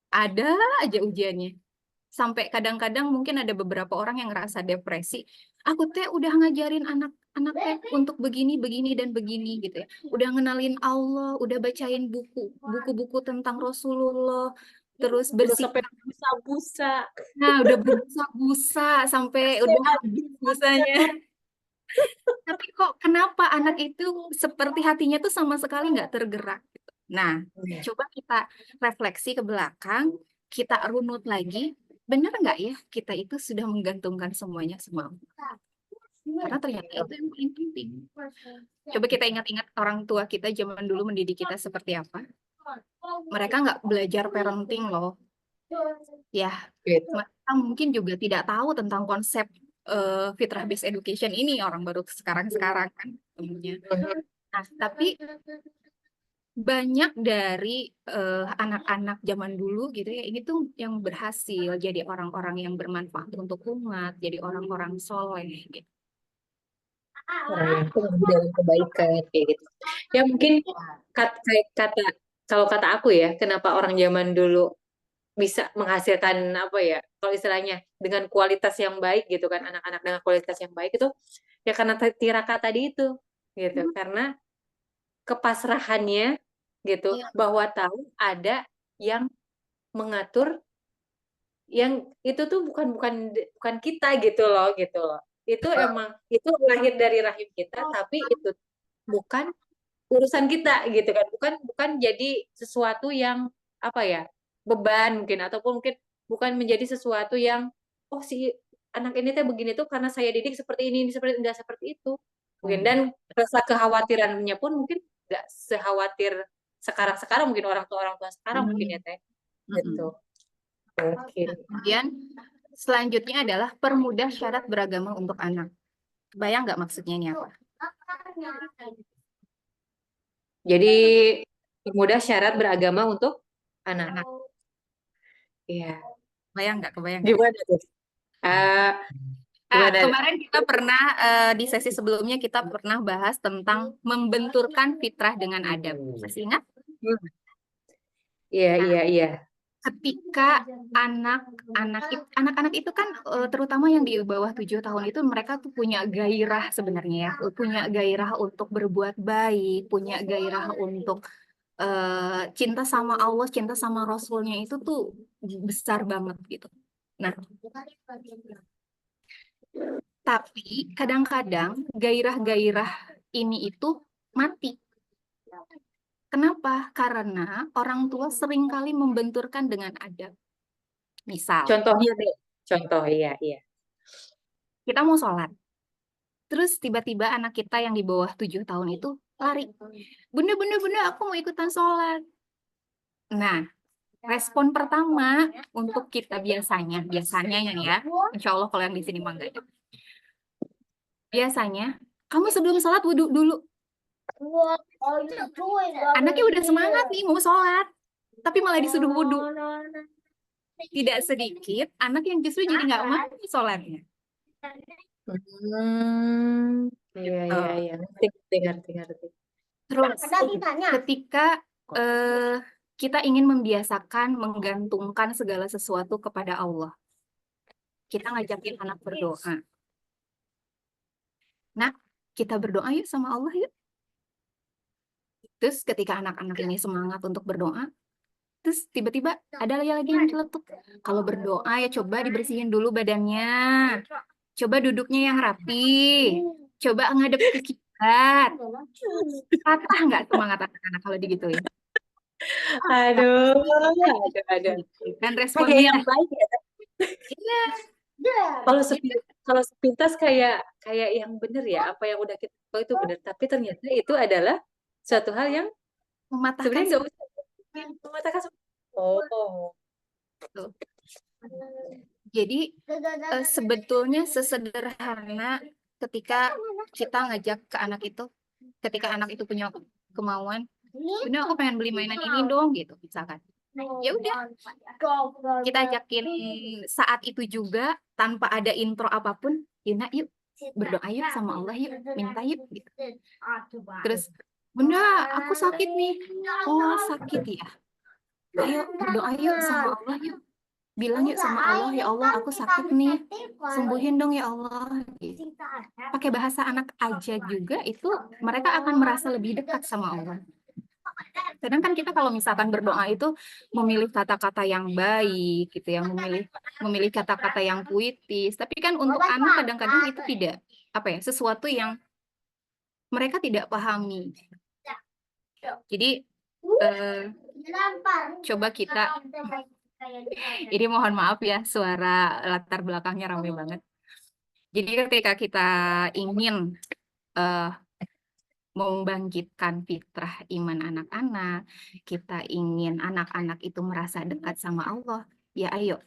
Ada aja ujiannya. Sampai kadang-kadang mungkin ada beberapa orang yang ngerasa depresi. Aku teh udah ngajarin anak-anak teh untuk begini, begini, dan begini gitu ya. Udah ngenalin Allah, udah bacain buku-buku tentang Rasulullah, terus Udah sampai bersikap. busa-busa. Nah, udah berbusa-busa sampai udah Sehat. habis busanya. Tapi kok kenapa anak itu seperti hatinya tuh sama sekali nggak tergerak gitu. Nah, coba kita refleksi ke belakang, kita runut lagi, benar nggak ya kita itu sudah menggantungkan semuanya sama Allah? Karena ternyata itu yang paling penting. Coba kita ingat-ingat orang tua kita zaman dulu mendidik kita seperti apa. Mereka nggak belajar parenting loh. Ya, Gitu. mereka mungkin juga tidak tahu tentang konsep fitrah based education ini, orang baru sekarang-sekarang kan temunya. Nah, tapi banyak dari anak-anak zaman dulu gitu ya, ini tuh yang berhasil jadi orang-orang yang bermanfaat untuk umat, jadi orang-orang soleh gitu. Orang yang tumbuh dalam kebaikan kayak gitu. Ya mungkin kalau kata aku ya, kenapa orang zaman dulu bisa menghasilkan apa ya, kalau istilahnya dengan kualitas yang baik gitu kan, anak-anak dengan kualitas yang baik itu ya karena Tiraka tadi itu gitu, karena kepasrahannya gitu, bahwa tahu ada yang mengatur, yang itu tuh bukan kita gitu loh. Itu emang itu lahir dari rahim kita, tapi itu bukan urusan kita gitu kan, bukan jadi sesuatu yang apa ya, beban mungkin, ataupun mungkin bukan menjadi sesuatu yang oh si anak ini teh begini tuh karena saya didik seperti ini seperti enggak seperti itu mungkin. Dan rasa kekhawatirannya pun mungkin enggak sekhawatir sekarang mungkin orang tua sekarang mungkin ya teh gitu. Oke. Kemudian selanjutnya adalah permudah syarat beragama untuk anak. Bayang nggak maksudnya ini apa? Jadi permudah syarat beragama untuk anak. Iya. Bayang nggak? Kebayang nggak? Gimana tuh? Gimana? Kemarin kita pernah di sesi sebelumnya kita pernah bahas tentang membenturkan fitrah dengan adab. Masih ingat? Iya. Ketika anak-anak itu kan terutama yang di bawah 7 tahun itu mereka tuh punya gairah sebenarnya ya, punya gairah untuk berbuat baik, punya gairah untuk cinta sama Allah, cinta sama Rasulnya itu tuh besar banget gitu. Nah, tapi kadang-kadang gairah-gairah ini itu mati. Kenapa? Karena orang tua seringkali membenturkan dengan adab. Misal, Contohnya deh. Contoh, iya. kita mau sholat. Terus tiba-tiba anak kita yang di bawah 7 tahun itu lari. Bunda, aku mau ikutan sholat. Nah, respon pertama untuk kita biasanya ya, insya Allah kalau yang di sini mah enggak ada. Biasanya, kamu sebelum sholat wudhu dulu. Anaknya udah semangat nih mau sholat, tapi malah disuruh wudhu. Tidak sedikit anak yang justru jadi nggak mau sholatnya. Iya. Ngerti. Terus ketika kita ingin membiasakan menggantungkan segala sesuatu kepada Allah, kita ngajakin anak berdoa. Nah, kita berdoa yuk sama Allah yuk. Terus ketika anak-anak ini semangat untuk berdoa, terus tiba-tiba ada lagi yang celetuk. Kalau berdoa ya coba dibersihin dulu badannya. Coba duduknya yang rapi. Coba ngadep ke kiblat. Patah nggak semangat anak-anak kalau digituin? Aduh. Dan responnya yang baik ya. Iya. Kalau sepintas kayak yang benar ya, apa yang udah kita tahu itu benar, tapi ternyata itu adalah suatu hal yang mematahkan sebenarnya nggak usah mematahkan. Oh. Jadi sebetulnya sesederhana ketika kita ngajak ke anak itu, ketika anak itu punya kemauan, Bunda aku pengen beli mainan ini dong gitu misalkan. Ya udah, kita ajakin saat itu juga tanpa ada intro apapun, Yuna yuk berdoa yuk sama Allah yuk, minta yuk gitu. Terus Bunda aku sakit nih. Oh sakit ya, ayo berdoa yuk sama Allah yuk, bilang yuk sama Allah, ya Allah aku sakit nih, sembuhin dong ya Allah gitu. Pakai bahasa anak aja juga itu mereka akan merasa lebih dekat sama Allah. Kadang kan kita kalau misalkan berdoa itu memilih kata-kata yang baik gitu ya, memilih kata-kata yang puitis. Tapi kan untuk anak kadang-kadang itu tidak sesuatu yang mereka tidak pahami. Jadi coba kita, ini mohon maaf ya, suara latar belakangnya ramai banget. Jadi ketika kita ingin membangkitkan fitrah iman anak-anak, kita ingin anak-anak itu merasa dekat sama Allah, ya ayo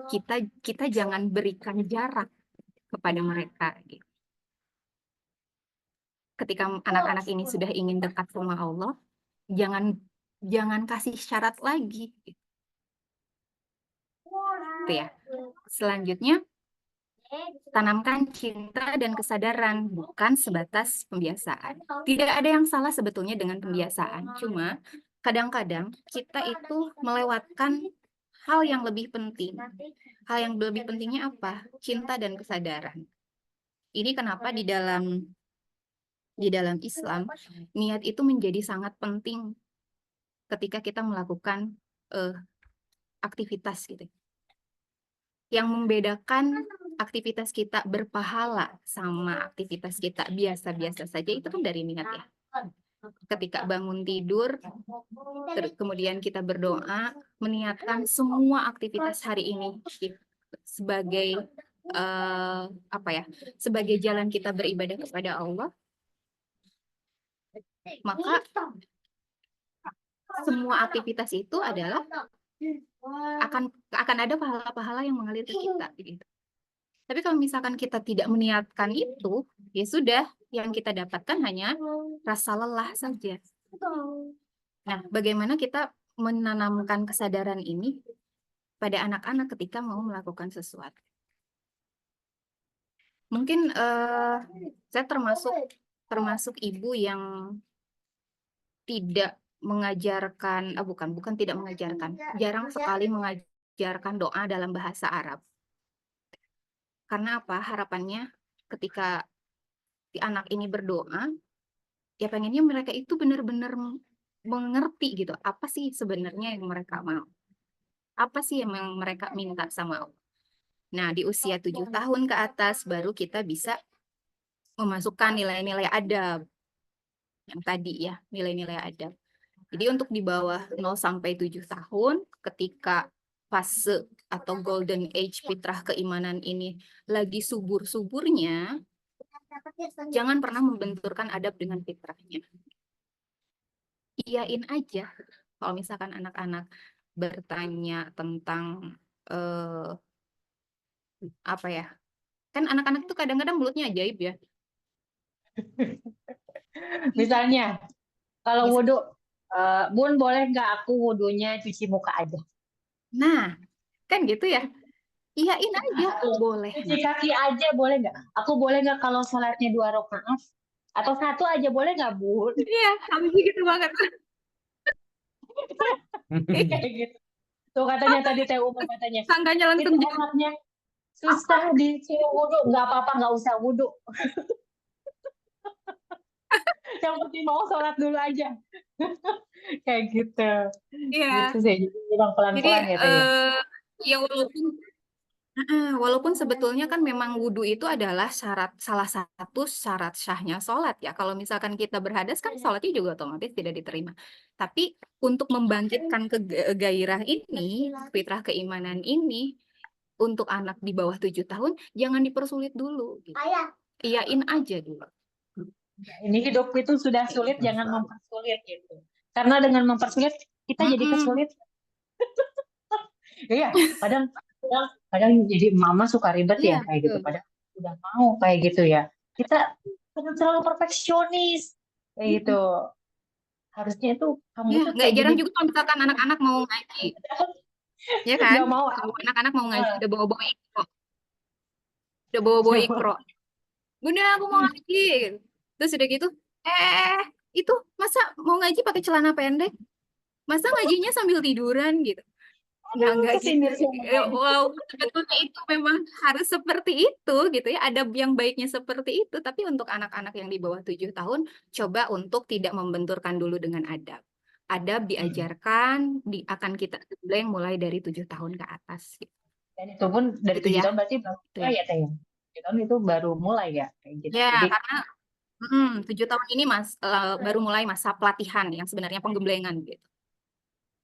kita jangan berikan jarak kepada mereka. Ketika anak-anak ini sudah ingin dekat sama Allah, jangan kasih syarat lagi. Itu ya. Selanjutnya, tanamkan cinta dan kesadaran, bukan sebatas pembiasaan. Tidak ada yang salah sebetulnya dengan pembiasaan, cuma kadang-kadang kita itu melewatkan hal yang lebih penting. Hal yang lebih pentingnya apa? Cinta dan kesadaran. Ini kenapa di dalam Islam, niat itu menjadi sangat penting ketika kita melakukan aktivitas gitu. Yang membedakan aktivitas kita berpahala sama aktivitas kita biasa-biasa saja itu kan dari niat ya. Ketika bangun tidur, kemudian kita berdoa, meniatkan semua aktivitas hari ini sebagai sebagai jalan kita beribadah kepada Allah, maka semua aktivitas itu adalah akan ada pahala-pahala yang mengalir ke kita gitu. Tapi kalau misalkan kita tidak meniatkan itu, ya sudah, yang kita dapatkan hanya rasa lelah saja. Nah, bagaimana kita menanamkan kesadaran ini pada anak-anak ketika mau melakukan sesuatu? Mungkin saya termasuk ibu yang tidak mengajarkan, bukan tidak mengajarkan, jarang sekali mengajarkan doa dalam bahasa Arab. Karena apa? Harapannya ketika si anak ini berdoa, ya pengennya mereka itu benar-benar mengerti gitu, apa sih sebenarnya yang mereka mau. Apa sih yang mereka minta sama Allah. Nah, di usia 7 tahun ke atas baru kita bisa memasukkan nilai-nilai adab. Yang tadi ya, nilai-nilai adab. Jadi untuk di bawah 0 sampai 7 tahun, ketika fase atau golden age fitrah keimanan ini lagi subur-suburnya, jangan pernah membenturkan adab dengan fitrahnya. Iyain aja. Kalau misalkan anak-anak bertanya tentang kan anak-anak itu kadang-kadang mulutnya ajaib ya. Misalnya, kalau wudhu, Bun boleh nggak aku wudhunya cuci muka aja? Nah, kan gitu ya. Iyain aja, boleh. Cuci kaki aja boleh nggak? Aku boleh nggak kalau sholatnya 2 rakaat? Atau 1 aja boleh nggak, Bun? Iya, kami gitu banget. Kayak gitu. Tuh katanya tadi Teh Uma katanya, Sangkanya itu langsung anaknya susah disuruh wudhu, nggak apa-apa, nggak usah wudhu. Yang penting mau sholat dulu aja. Kayak gitu. Iya. Gitu sih, jadi bilang pelan-pelan ya Teh. Ya walaupun sebetulnya kan memang wudhu itu adalah salah satu syarat syahnya sholat ya. Kalau misalkan kita berhadas kan sholatnya juga otomatis tidak diterima. Tapi untuk membangkitkan gairah ini, fitrah keimanan ini, untuk anak di bawah 7 tahun, jangan dipersulit dulu. Gitu. Iyain aja dulu. Ini hidup itu sudah sulit, jangan mempersulit gitu. Karena dengan mempersulit, kita jadi kesulit. Iya, kadang jadi mama suka ribet ya kayak gitu. Padahal udah mau kayak gitu ya. Kita terlalu perfeksionis kayak gitu. Harusnya itu kamu tuh nggak jarang juga kalau misalkan anak-anak mau ngaji. Ya kan? Nggak mau. Kalau anak-anak mau ngaji udah bawa-bawa ikro. Udah bawa-bawa ikro. Bunda, aku mau ngaji. Terus udah gitu, itu masa mau ngaji pakai celana pendek? Masa ngajinya sambil tiduran gitu? Nah, enggak gitu. Wow, sebetulnya itu memang harus seperti itu gitu ya. Ada yang baiknya seperti itu. Tapi untuk anak-anak yang di bawah 7 tahun, coba untuk tidak membenturkan dulu dengan adab. adab diajarkan, akan kita gembleng mulai dari 7 tahun ke atas. Gitu, Dan itu pun dari gitu 7 ya. tahun berarti baru Gitu mulai ya. ya Teh ya. 7 tahun itu baru mulai ya kayak gitu. Ya, Jadi karena 7 tahun ini baru mulai masa pelatihan yang sebenarnya penggemblengan gitu.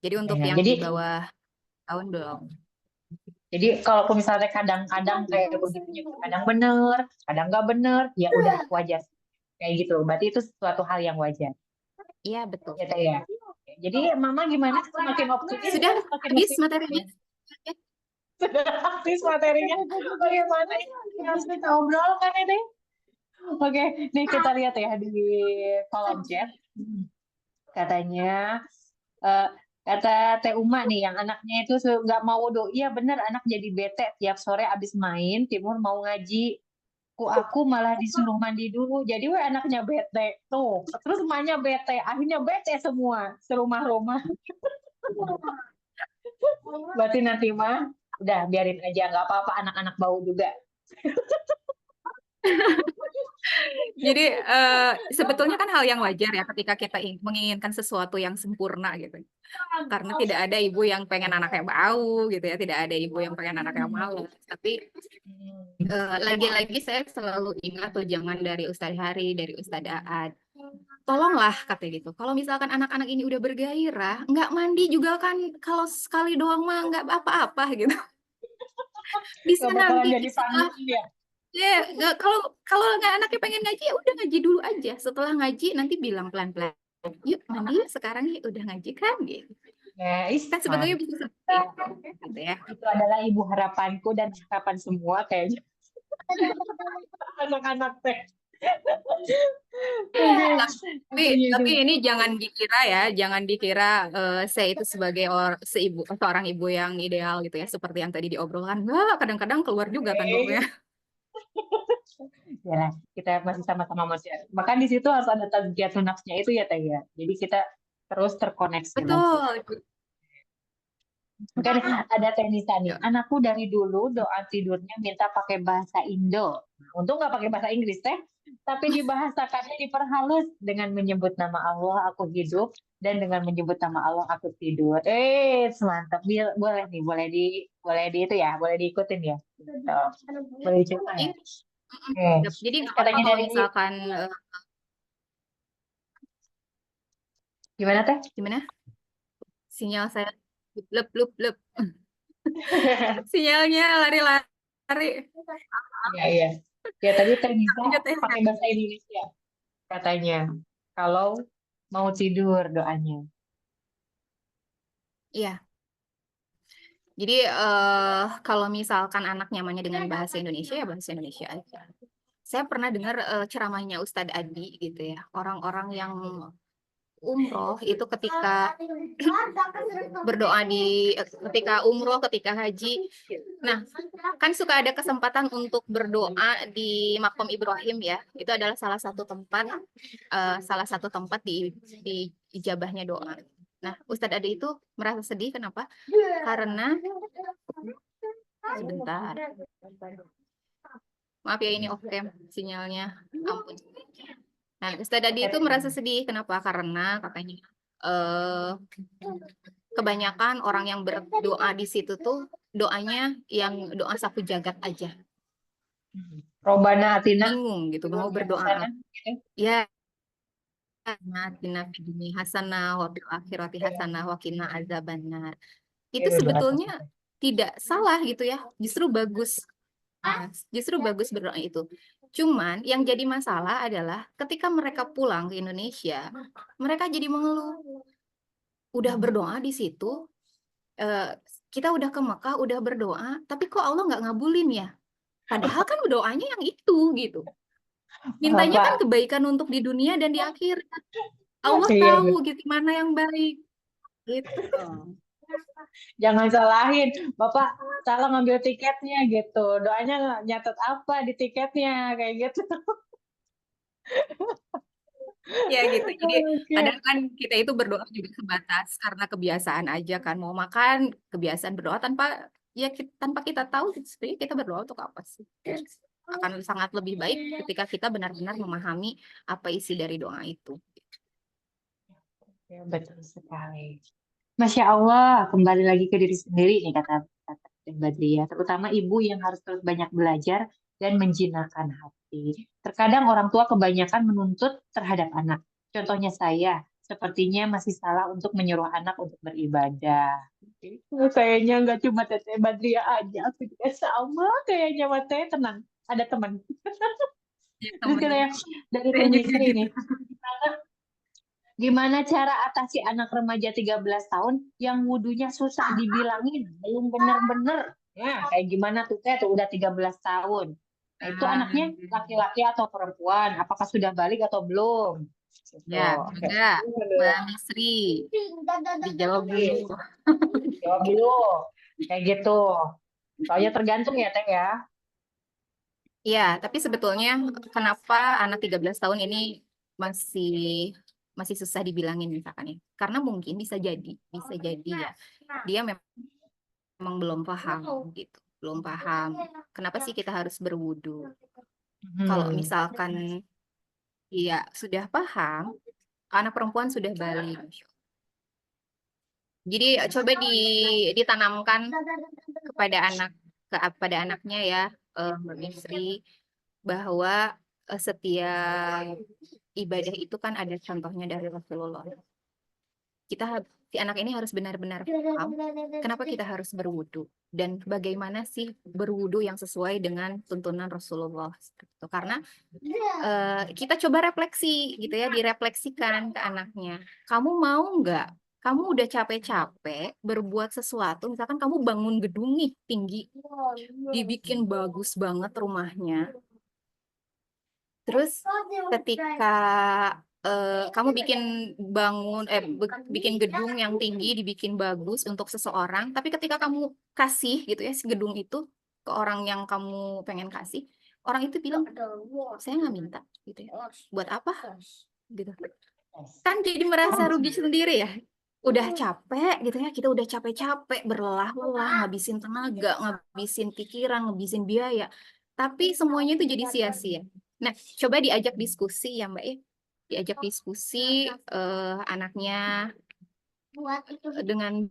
Jadi untuk ya, yang jadi di bawah tahun belum. kalau misalnya kadang-kadang kayak begitu kadang bener, kadang nggak bener, ya udah wajar kayak gitu. Berarti itu suatu hal yang wajar. Iya, betul. Ya Teh ya. Jadi Mama gimana? Semakin optimis Sudah kan? Semakin habis optimis. materinya. Ya. Sudah habis materinya. Bagaimana yang harus kita obrolkan ini? Oke, nih kita lihat ya di kolom chat. Katanya, eh, kata Teh Uma nih, yang anaknya itu nggak mau wudhu. Iya bener, anak jadi bete tiap sore abis main, Timur mau ngaji. Aku malah disuruh mandi dulu. Jadi anaknya bete. Tuh, terus emaknya bete. Akhirnya bete semua, serumah-rumah. Berarti nanti mah, udah biarin aja. Nggak apa-apa, anak-anak bau juga. Jadi sebetulnya kan hal yang wajar ya ketika kita menginginkan sesuatu yang sempurna gitu. Karena tidak ada ibu yang pengen anaknya bau gitu ya, tidak ada ibu yang pengen anaknya malu. Tapi lagi-lagi saya selalu ingat tuh jangan dari Ustadz Hari, dari Ustadz Aad. Tolonglah katanya gitu. Kalau misalkan anak-anak ini udah bergairah, nggak mandi juga kan kalau sekali doang mah nggak apa-apa gitu. Bisa Nggak bakalan nanti jadi setelah panggung ya. ya, kalau nggak anaknya pengen ngaji ya udah ngaji dulu aja. Setelah ngaji nanti bilang pelan-pelan, yuk mandi yuk sekarang yuk udah ngaji kan gitu. Nah, Kan sebetulnya bisa seperti itu gitu ya. itu adalah ibu harapanku dan harapan semua kayaknya. Anak-anak teh. Oke. Tapi ini jangan dikira saya itu sebagai seorang ibu yang ideal gitu ya, seperti yang tadi diobrolkan. Wah, kadang-kadang keluar juga kan pokoknya. Ya, kita masih sama-sama manusia. Bahkan di situ harus ada tazkiyatun nafsnya itu ya Teh ya. Jadi kita terus terkoneksi lagi. Betul. Kan ada Teh Nisa nih. Anakku dari dulu doa tidurnya minta pakai bahasa Indo. Untung nggak pakai bahasa Inggris Teh. Tapi dibahasakannya diperhalus dengan menyebut nama Allah aku hidup dan dengan menyebut nama Allah aku tidur. Mantap. Boleh nih, boleh di itu ya, boleh diikutin ya. Gitu. Boleh dicoba ya. Oke. Jadi nggak apa-apa Katanya kalau dari misalkan gimana Teh? gimana? Sinyal saya lep. Sinyalnya lari-lari. Iya. Ya tadi Teh Nisa Lanjut ya. pakai bahasa Indonesia katanya. Kalau mau tidur doanya. Iya. Jadi kalau misalkan anak nyamannya dengan bahasa Indonesia ya bahasa Indonesia aja. Saya pernah dengar ceramahnya Ustadz Adi gitu ya. Orang-orang yang umroh itu ketika berdoa ketika umroh, ketika haji. Nah, kan suka ada kesempatan untuk berdoa di Makom Ibrahim ya. Itu adalah salah satu tempat di ijabahnya doa. Nah, Ustadz Adi itu merasa sedih kenapa? Karena sebentar. Maaf ya ini off cam sinyalnya. Ampun. Nah, Ustadz Adi itu merasa sedih kenapa? Karena katanya kebanyakan orang yang berdoa di situ tuh doanya yang doa sapu jagat aja. Robana Atina. Bingung gitu mau berdoa apa. Ya. Atina fid dunya hasanah wa fil akhirati hasanah wa qina azabannar. Itu sebetulnya tidak salah gitu ya. Justru bagus. Nah, justru bagus berdoa itu. Cuman yang jadi masalah adalah ketika mereka pulang ke Indonesia, mereka jadi mengeluh. Udah berdoa di situ, kita udah ke Mekah, udah berdoa, tapi kok Allah nggak ngabulin ya? Padahal kan doanya yang itu gitu. Mintanya kan kebaikan untuk di dunia dan di akhirat. Allah tahu gitu mana yang baik. Gitu. Jangan salahin, Bapak salah ngambil tiketnya gitu. Doanya nyatet apa di tiketnya kayak gitu. Ya gitu. Jadi kadang kan kita itu berdoa juga sebatas karena kebiasaan aja kan. Mau makan kebiasaan berdoa tanpa kita tahu sebenarnya kita berdoa untuk apa sih. Akan sangat lebih baik ketika kita benar-benar memahami apa isi dari doa itu. Ya, betul sekali. Masya Allah, kembali lagi ke diri sendiri nih kata Mbak Dria. Terutama ibu yang harus terus banyak belajar dan menjinakkan hati. Terkadang orang tua kebanyakan menuntut terhadap anak. Contohnya saya, sepertinya masih salah untuk menyuruh anak untuk beribadah. Kayaknya nggak cuma Teteh Badria aja, aku juga sama kayaknya Mbak Teh. Tenang, ada teman. Ya, Terus temen. katanya dari Saya Teh juga Misri gitu. nih, gimana cara atasi anak remaja 13 tahun yang wudunya susah dibilangin, belum bener-bener. Ya, kayak gimana tuh Teh, tuh udah 13 tahun. Nah, itu Ah, anaknya laki-laki atau perempuan? Apakah sudah balik atau belum? Gitu. ya, Oke. enggak. Mbak Misri, dijawab dulu. Jawab dulu. Kayak gitu. Soalnya tergantung ya, Teh ya. Iya, tapi sebetulnya kenapa anak 13 tahun ini masih masih susah dibilangin misalkan ya? Karena mungkin bisa jadi ya. Dia memang belum paham gitu. Belum paham. Kenapa sih kita harus berwudu? Kalau Hmm. misalkan dia sudah paham, anak perempuan sudah balik. Jadi coba ditanamkan kepada kepada anaknya ya, Mbak Misri, bahwa setiap ibadah itu kan ada contohnya dari Rasulullah. Si anak ini harus benar-benar paham kenapa kita harus berwudu dan bagaimana sih berwudu yang sesuai dengan tuntunan Rasulullah. Gitu. Karena kita coba refleksi gitu ya, direfleksikan ke anaknya. Kamu mau nggak? Kamu udah capek-capek berbuat sesuatu, misalkan kamu bangun gedung nih tinggi, dibikin bagus banget rumahnya. Terus ketika kamu bikin gedung yang tinggi, dibikin bagus untuk seseorang, tapi ketika kamu kasih gitu ya si gedung itu ke orang yang kamu pengen kasih, orang itu bilang, saya nggak minta gitu ya. Buat apa? Gitu. Kan jadi merasa rugi sendiri ya. Udah capek gitu ya, kita udah capek-capek, berlelah-lelah, ngabisin tenaga, ngabisin pikiran, ngabisin biaya. Tapi semuanya itu jadi sia-sia. Nah, coba diajak diskusi ya Mbak ya. Diajak diskusi anaknya dengan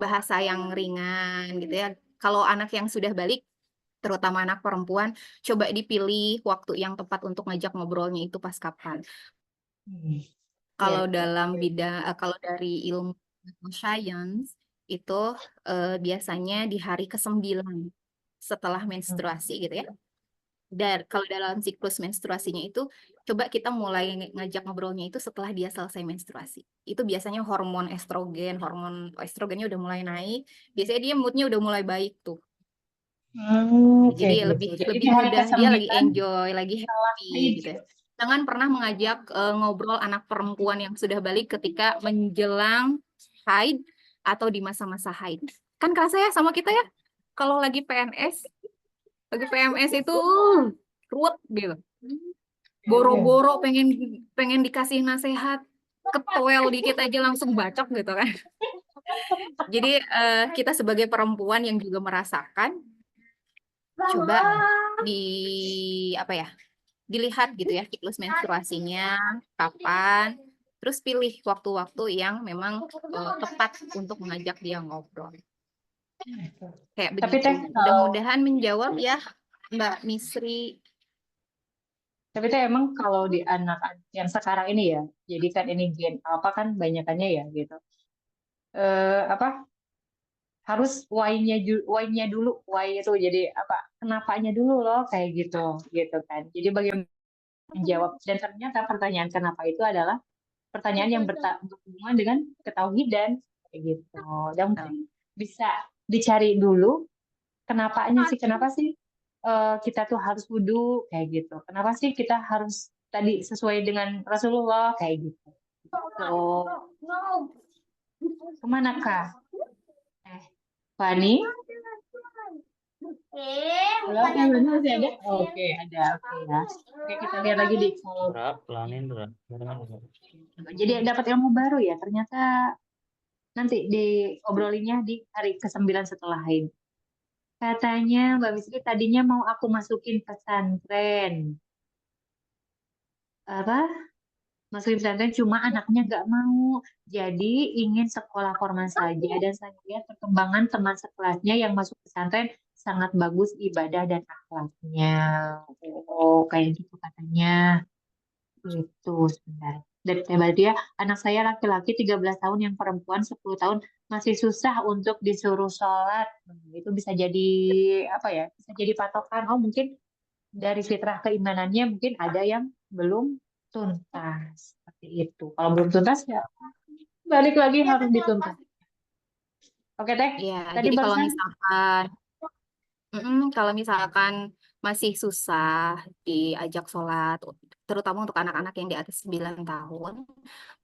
bahasa yang ringan gitu ya. Kalau anak yang sudah balik, terutama anak perempuan, coba dipilih waktu yang tepat untuk ngajak ngobrolnya itu pas kapan. Hmm. Kalau Ya. dalam kalau dari ilmu science itu biasanya di hari ke-9 setelah menstruasi gitu ya. Dan kalau dalam siklus menstruasinya itu, coba kita mulai ngajak ngobrolnya itu setelah dia selesai menstruasi. Itu biasanya hormon estrogennya udah mulai naik. Biasanya dia moodnya udah mulai baik tuh. Jadi Kayak lebih gitu. Jadi di lebih hari mudah, dia lagi ke-9 enjoy, lagi salah happy haid gitu ya. gitu. Jangan pernah mengajak ngobrol anak perempuan yang sudah balik ketika menjelang haid atau di masa-masa haid. Kan kerasa ya sama kita ya, kalau lagi PMS itu ruwet gitu. Boro-boro pengen dikasih nasihat, ketowel dikit aja langsung bacok gitu kan. Jadi kita sebagai perempuan yang juga merasakan, coba dilihat gitu ya siklus menstruasinya kapan, terus pilih waktu-waktu yang memang tepat untuk mengajak dia ngobrol. Kayak Tapi begitu. Teh, Mudah-mudahan menjawab ya Mbak Misri. tapi Teh emang kalau di anak yang sekarang ini ya, jadi kan ini gen apa kan banyakannya ya gitu. Apa harus why-nya dulu, why itu jadi apa? Kenapanya dulu loh kayak gitu, gitu kan. Jadi bagaimana menjawab dan ternyata pertanyaan kenapa itu adalah pertanyaan yang berhubungan dengan ketauhidan kayak gitu. Dan mungkin bisa dicari dulu kenapanya sih, kenapa sih kita tuh harus wudhu kayak gitu. Kenapa sih kita harus tadi sesuai dengan Rasulullah kayak gitu. So, kemana Kak? Fani? Halo, Fani masih ada? Oke, ada. Oke ya. Oke, kita lihat lagi di kolom. Jadi dapat ilmu baru ya. Ternyata nanti diobrolinnya di hari ke-9 setelah haid. Katanya Mbak Misri tadinya mau aku masukin pesantren. Apa? masukin pesantren, cuma anaknya nggak mau. Jadi ingin sekolah formal saja. Dan saya lihat perkembangan teman sekelasnya yang masuk pesantren sangat bagus ibadah dan akhlaknya. Oh, kayak gitu katanya. Itu sebentar. Dan berarti ya, anak saya laki-laki 13 tahun, yang perempuan 10 tahun masih susah untuk disuruh sholat. Itu bisa jadi apa ya? Bisa jadi patokan. Oh, mungkin dari fitrah keimanannya mungkin ada yang belum tuntas. Seperti itu. Kalau belum tuntas ya balik lagi harus dituntas. Oke, Teh. Iya, Tadi jadi barusan kalau misalkan masih susah diajak sholat, terutama untuk anak-anak yang di atas 9 tahun,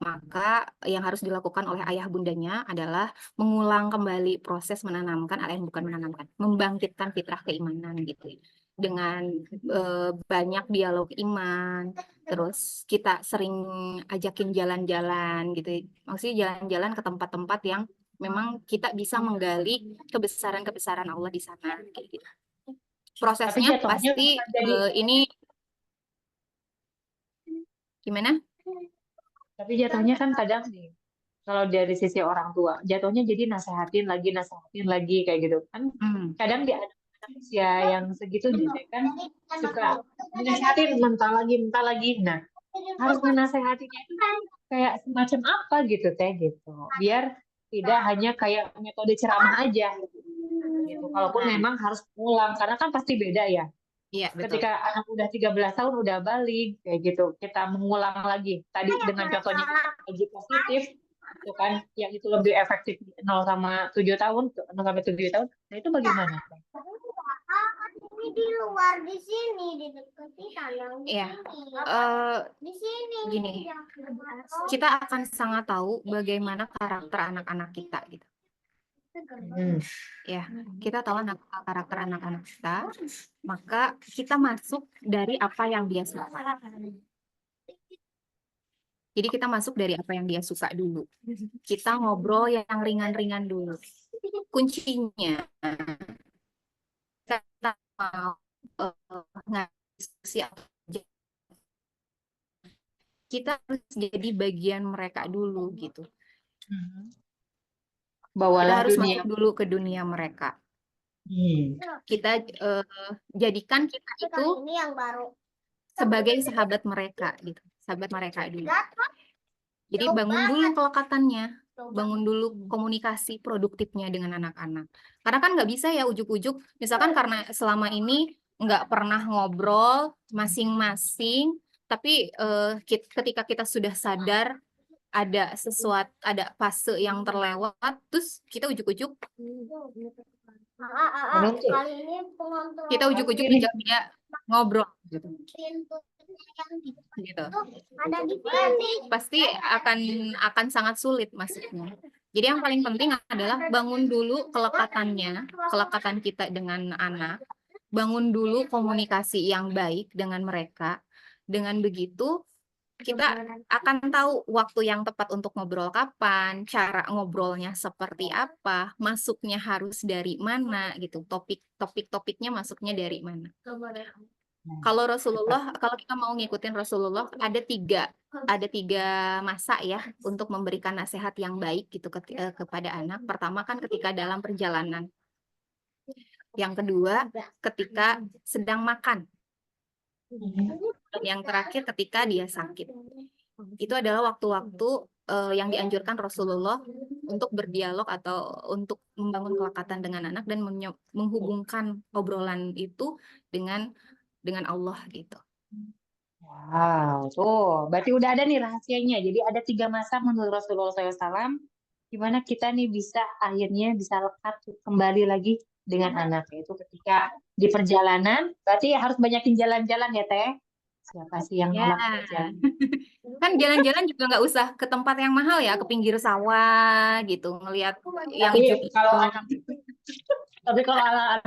maka yang harus dilakukan oleh ayah bundanya adalah mengulang kembali proses menanamkan, bukan menanamkan, membangkitkan fitrah keimanan gitu ya. Dengan banyak dialog iman, terus kita sering ajakin jalan-jalan gitu. Maksudnya jalan-jalan ke tempat-tempat yang memang kita bisa menggali kebesaran-kebesaran Allah di sana kayak gitu. tapi Prosesnya jatuhnya pasti bukan jadi ini gimana? tapi jatuhnya kan kadang nih, kalau dari sisi orang tua jatuhnya jadi nasehatin lagi kayak gitu kan. Kadang di anak-anak usia yang segitu nih kan suka nasehatin mentah lagi. Nah, harus menasehatinya itu kayak semacam apa gitu Teh gitu, biar tidak hanya kayak metode ceramah aja gitu. Kalaupun memang harus pulang, karena kan pasti beda ya. Iya, betul. Ketika anak udah 13 tahun udah balik kayak gitu, kita mengulang lagi tadi dengan contohnya energi positif itu kan, yang itu lebih efektif 0 sama 7 tahun, 0 sampai 7 tahun. Nah, itu bagaimana? Ini di luar, di sini, di dekat tanah. Iya. Di sini. Gini, kita akan sangat tahu bagaimana karakter anak-anak kita gitu. Ya, kita tahu karakter anak-anak kita, maka kita masuk dari apa yang dia suka. Jadi kita masuk dari apa yang dia suka dulu. Kita ngobrol yang ringan-ringan dulu. Kuncinya kita mau ngasih apa aja, kita harus jadi bagian mereka dulu gitu. Kita Bawalah harus dunia. masuk dulu ke dunia mereka. Kita jadikan kita itu Ini yang baru. sebagai sahabat mereka gitu, sahabat mereka dulu. Jadi bangun dulu kelekatannya, bangun dulu komunikasi produktifnya dengan anak-anak. Karena kan nggak bisa ya ujuk-ujuk, misalkan karena selama ini nggak pernah ngobrol masing-masing, tapi ketika kita sudah sadar ada sesuatu, ada fase yang terlewat, terus kita ujuk-ujuk Kali ini penonton kita ujuk-ujuk ngajak dia ngobrol gitu. Gitu. Ada di sini. Pasti akan sangat sulit maksudnya. Jadi yang paling penting adalah bangun dulu kelekatan kita dengan anak, bangun dulu komunikasi yang baik dengan mereka. Dengan begitu kita akan tahu waktu yang tepat untuk ngobrol kapan, cara ngobrolnya seperti apa, masuknya harus dari mana gitu, topiknya masuknya dari mana. Kalau kita mau ngikutin Rasulullah, ada tiga masa ya untuk memberikan nasihat yang baik gitu kepada anak. Pertama kan ketika dalam perjalanan. Yang kedua ketika sedang makan. Dan yang terakhir ketika dia sakit. Itu adalah waktu-waktu yang dianjurkan Rasulullah untuk berdialog atau untuk membangun kelekatan dengan anak dan menghubungkan obrolan itu dengan Allah gitu. Wow, tuh berarti udah ada nih rahasianya. Jadi ada 3 masa menurut Rasulullah SAW, gimana kita nih akhirnya bisa lekat kembali lagi dengan anak. Itu ketika di perjalanan, berarti harus banyakin jalan-jalan ya Teh. Siapa sih yang nolak jalan? Kan jalan-jalan juga nggak usah ke tempat yang mahal ya, ke pinggir sawah gitu, ngelihat yang Tapi kalau anak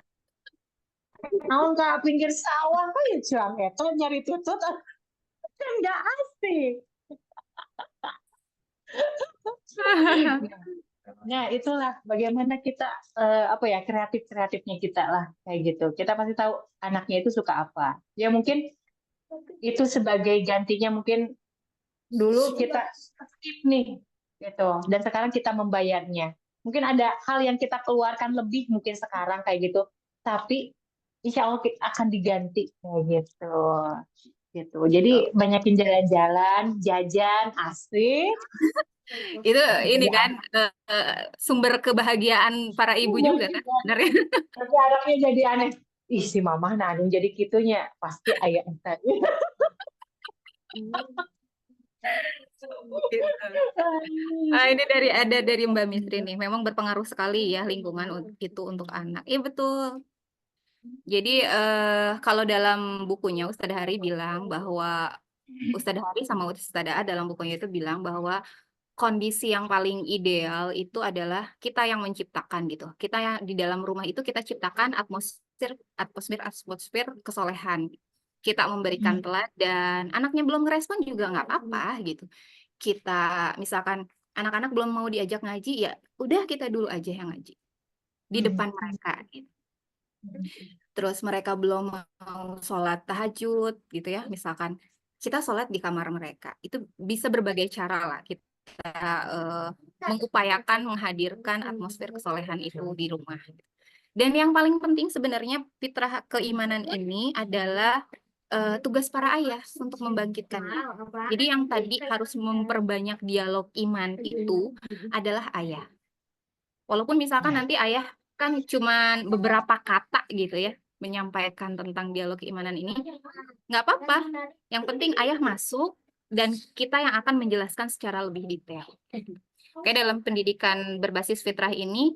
mau nggak pinggir sawah kan ya cuang itu nyari tutut kan nggak asik. Nah, itulah bagaimana kita kreatifnya kita lah kayak gitu. Kita pasti tahu anaknya itu suka apa. Ya mungkin itu sebagai gantinya mungkin dulu kita skip nih gitu, dan sekarang kita membayarnya. Mungkin ada hal yang kita keluarkan lebih mungkin sekarang kayak gitu, tapi insya Allah akan diganti kayak gitu. Jadi banyakin jalan-jalan, jajan, asik. Itu ini Jadi kan sumber kebahagiaan para ibu juga kan sebenarnya. tapi anaknya jadi aneh. Ih, si mama nanu jadi gitunya, pasti ayah tadi. Gitu. Ini ada dari Mbak Misri nih. Memang berpengaruh sekali ya lingkungan itu untuk anak. Iya betul. Jadi kalau dalam bukunya Ustadzah Hari bilang bahwa Ustadzah Hari sama Ustadzah A dalam bukunya itu bilang bahwa kondisi yang paling ideal itu adalah kita yang menciptakan gitu. Kita yang di dalam rumah itu kita ciptakan atmosfer kesolehan. Kita memberikan teladan. Anaknya belum ngerespon juga nggak apa-apa gitu. Kita misalkan anak-anak belum mau diajak ngaji, ya udah kita dulu aja yang ngaji di depan mereka gitu. Terus mereka belum mau sholat tahajud gitu ya, misalkan kita sholat di kamar mereka. Itu bisa berbagai cara lah kita mengupayakan menghadirkan atmosfer kesolehan itu di rumah. Dan yang paling penting sebenarnya fitrah keimanan ini adalah tugas para ayah untuk membangkitkan. Jadi yang tadi harus memperbanyak dialog iman itu adalah ayah. Walaupun misalkan nanti ayah kan cuma beberapa kata gitu ya menyampaikan tentang dialog keimanan ini, nggak apa-apa. Yang penting ayah masuk dan kita yang akan menjelaskan secara lebih detail. Oke, dalam pendidikan berbasis fitrah ini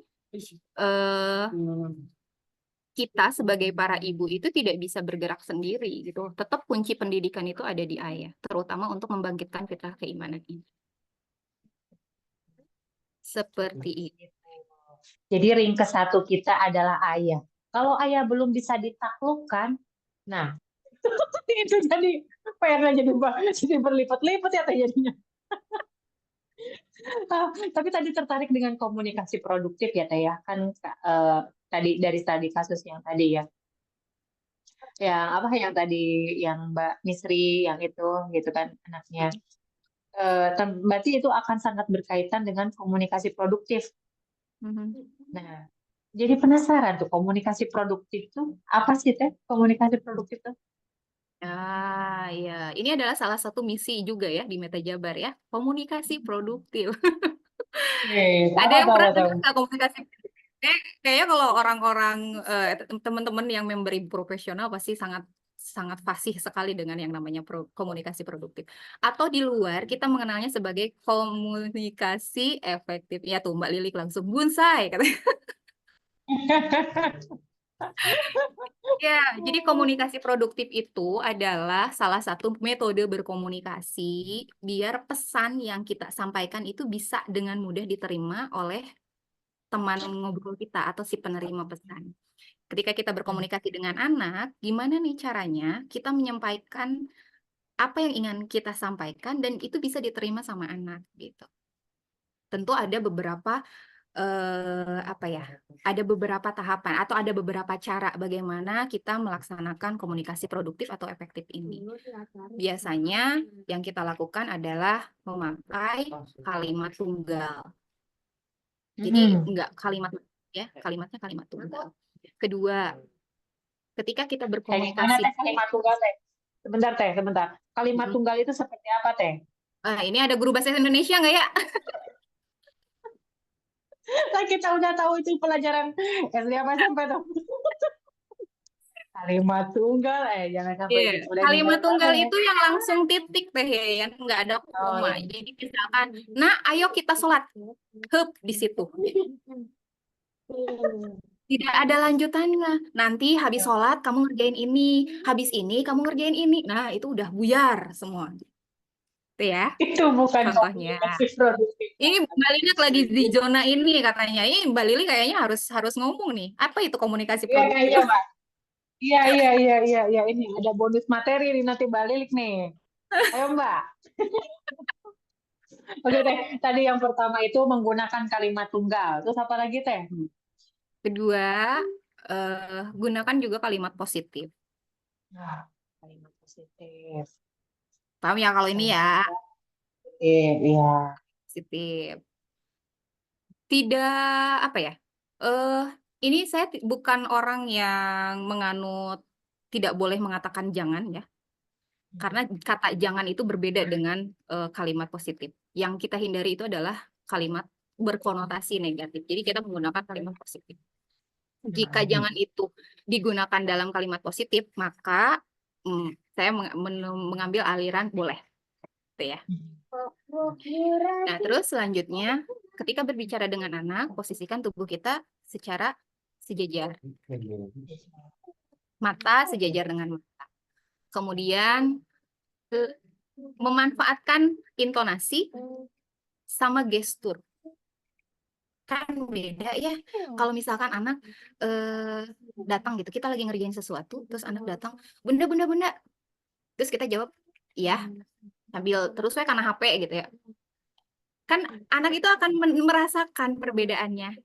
kita sebagai para ibu itu tidak bisa bergerak sendiri gitu. Tetap kunci pendidikan itu ada di ayah, terutama untuk membangkitkan fitrah keimanan ini. Seperti itu. Jadi ringkes satu kita adalah ayah. Kalau ayah belum bisa ditaklukkan, nah itu jadi PR-nya jadi berlipat-lipat ya jadinya. Tapi tadi tertarik dengan komunikasi produktif ya Teh ya, kan tadi dari kasus yang tadi ya, yang tadi yang Mbak Misri yang itu gitu kan anaknya. Berarti itu akan sangat berkaitan dengan komunikasi produktif. Nah, jadi penasaran tuh komunikasi produktif tuh apa sih Teh? Komunikasi produktif tuh? Ya, ini adalah salah satu misi juga ya di Meta Jabar ya, komunikasi produktif. Ada yang pernah dengar nggak komunikasi produktif? Kayaknya kalau orang-orang teman-teman yang memberi profesional pasti sangat sangat fasih sekali dengan yang namanya komunikasi produktif. Atau di luar kita mengenalnya sebagai komunikasi efektif. Ya tuh Mbak Lilik langsung bunsai katanya. Ya, jadi komunikasi produktif itu adalah salah satu metode berkomunikasi biar pesan yang kita sampaikan itu bisa dengan mudah diterima oleh teman ngobrol kita atau si penerima pesan. Ketika kita berkomunikasi dengan anak, gimana nih caranya kita menyampaikan apa yang ingin kita sampaikan dan itu bisa diterima sama anak gitu. Tentu ada beberapa ada beberapa tahapan atau ada beberapa cara bagaimana kita melaksanakan komunikasi produktif atau efektif ini. Biasanya yang kita lakukan adalah memakai kalimat tunggal. Jadi enggak kalimatnya kalimat tunggal. Kedua, ketika kita berkomunikasi. Kalimat tunggal Teh? Sebentar. Kalimat tunggal itu seperti apa Teh? Ini ada guru bahasa Indonesia nggak ya? Nah, kita udah tahu itu pelajaran SD apa SMP tuh. Kalimat tunggal, jangan sampai gitu. Kalimat tunggal itu yang langsung titik Teh ya, nggak ada koma. Jadi misalkan, nah ayo kita sholat, hup di situ. Tidak ada lanjutannya. Nanti habis sholat kamu ngerjain ini, habis ini kamu ngerjain ini. Nah itu udah buyar semua. Itu ya. Itu bukan contohnya. produktif. Ini Mbak Lili lagi di zona ini katanya. Ini Mbak Lili kayaknya harus ngomong nih. Apa itu komunikasi produktif? Iya, Mbak. Iya. Ini ada bonus materi nih nanti Mbak Lilik nih. Ayo Mbak. Oke Teh, tadi yang pertama itu menggunakan kalimat tunggal. Terus apa lagi Teh? Kedua, gunakan juga kalimat positif. Kalimat positif. Paham ya kalau ini ya? Iya. Positif. Tidak apa ya? Ini saya bukan orang yang menganut tidak boleh mengatakan jangan ya. Karena kata jangan itu berbeda dengan kalimat positif. Yang kita hindari itu adalah kalimat berkonotasi negatif. Jadi kita menggunakan kalimat positif. Jika jangan itu digunakan dalam kalimat positif, maka saya mengambil aliran boleh. Gitu ya. Nah, terus selanjutnya, ketika berbicara dengan anak, posisikan tubuh kita secara sejajar. Mata sejajar dengan mata. Kemudian memanfaatkan intonasi sama gestur. Kan beda ya. Kalau misalkan anak datang gitu, kita lagi ngerjain sesuatu, terus anak datang, bunda. Terus kita jawab, iya, sambil terus karena HP gitu ya. Kan anak itu akan merasakan perbedaannya.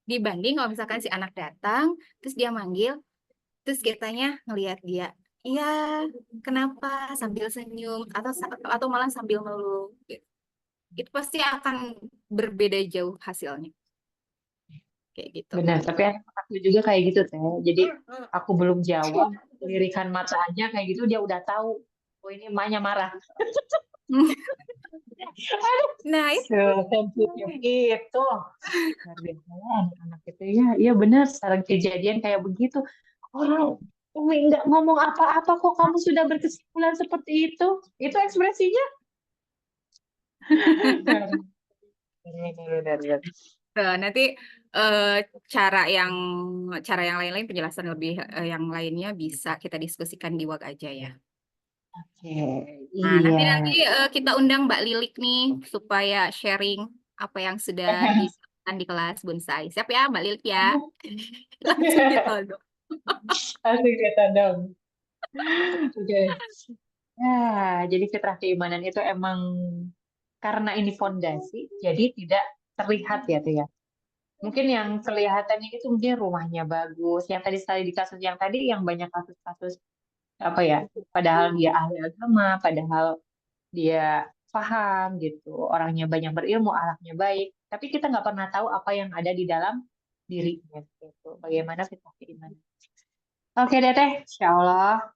Dibanding kalau misalkan si anak datang, terus dia manggil, terus kitanya ngelihat dia. Iya, kenapa? Sambil senyum atau malah sambil meluk. Itu pasti akan berbeda jauh hasilnya. Kayak gitu. Benar, tapi aku juga kayak gitu Teh. Jadi aku belum jawab, lirikan mata aja kayak gitu dia udah tahu. Oh ini emaknya marah. Nah, itu Sensitif itu. Luar biasa ya anak-anak itu ya. Iya benar, sekarang kejadian kayak begitu. Orang Umi nggak ngomong apa-apa kok kamu sudah berkesimpulan seperti itu. Itu ekspresinya. Benar. nanti cara yang lain-lain penjelasan lebih yang lainnya bisa kita diskusikan di WhatsApp aja ya. Oke, Nah, iya. nanti kita undang Mbak Lilik nih supaya sharing apa yang sudah disampaikan di kelas bonsai. Siap ya Mbak Lilik ya? Langsung ditodong. Asik kata dong. Oke. Ya, jadi fitrah keimanan itu emang karena ini fondasi, jadi tidak terlihat ya tuh ya. Mungkin yang kelihatannya itu mungkin rumahnya bagus. Yang tadi di kasus yang tadi yang banyak kasus-kasus apa ya, padahal dia ahli agama, padahal dia paham gitu, orangnya banyak berilmu, akhlaknya baik, tapi kita nggak pernah tahu apa yang ada di dalam dirinya gitu. Bagaimana fitrah keimanan. Oke deh Teh, Insya Allah.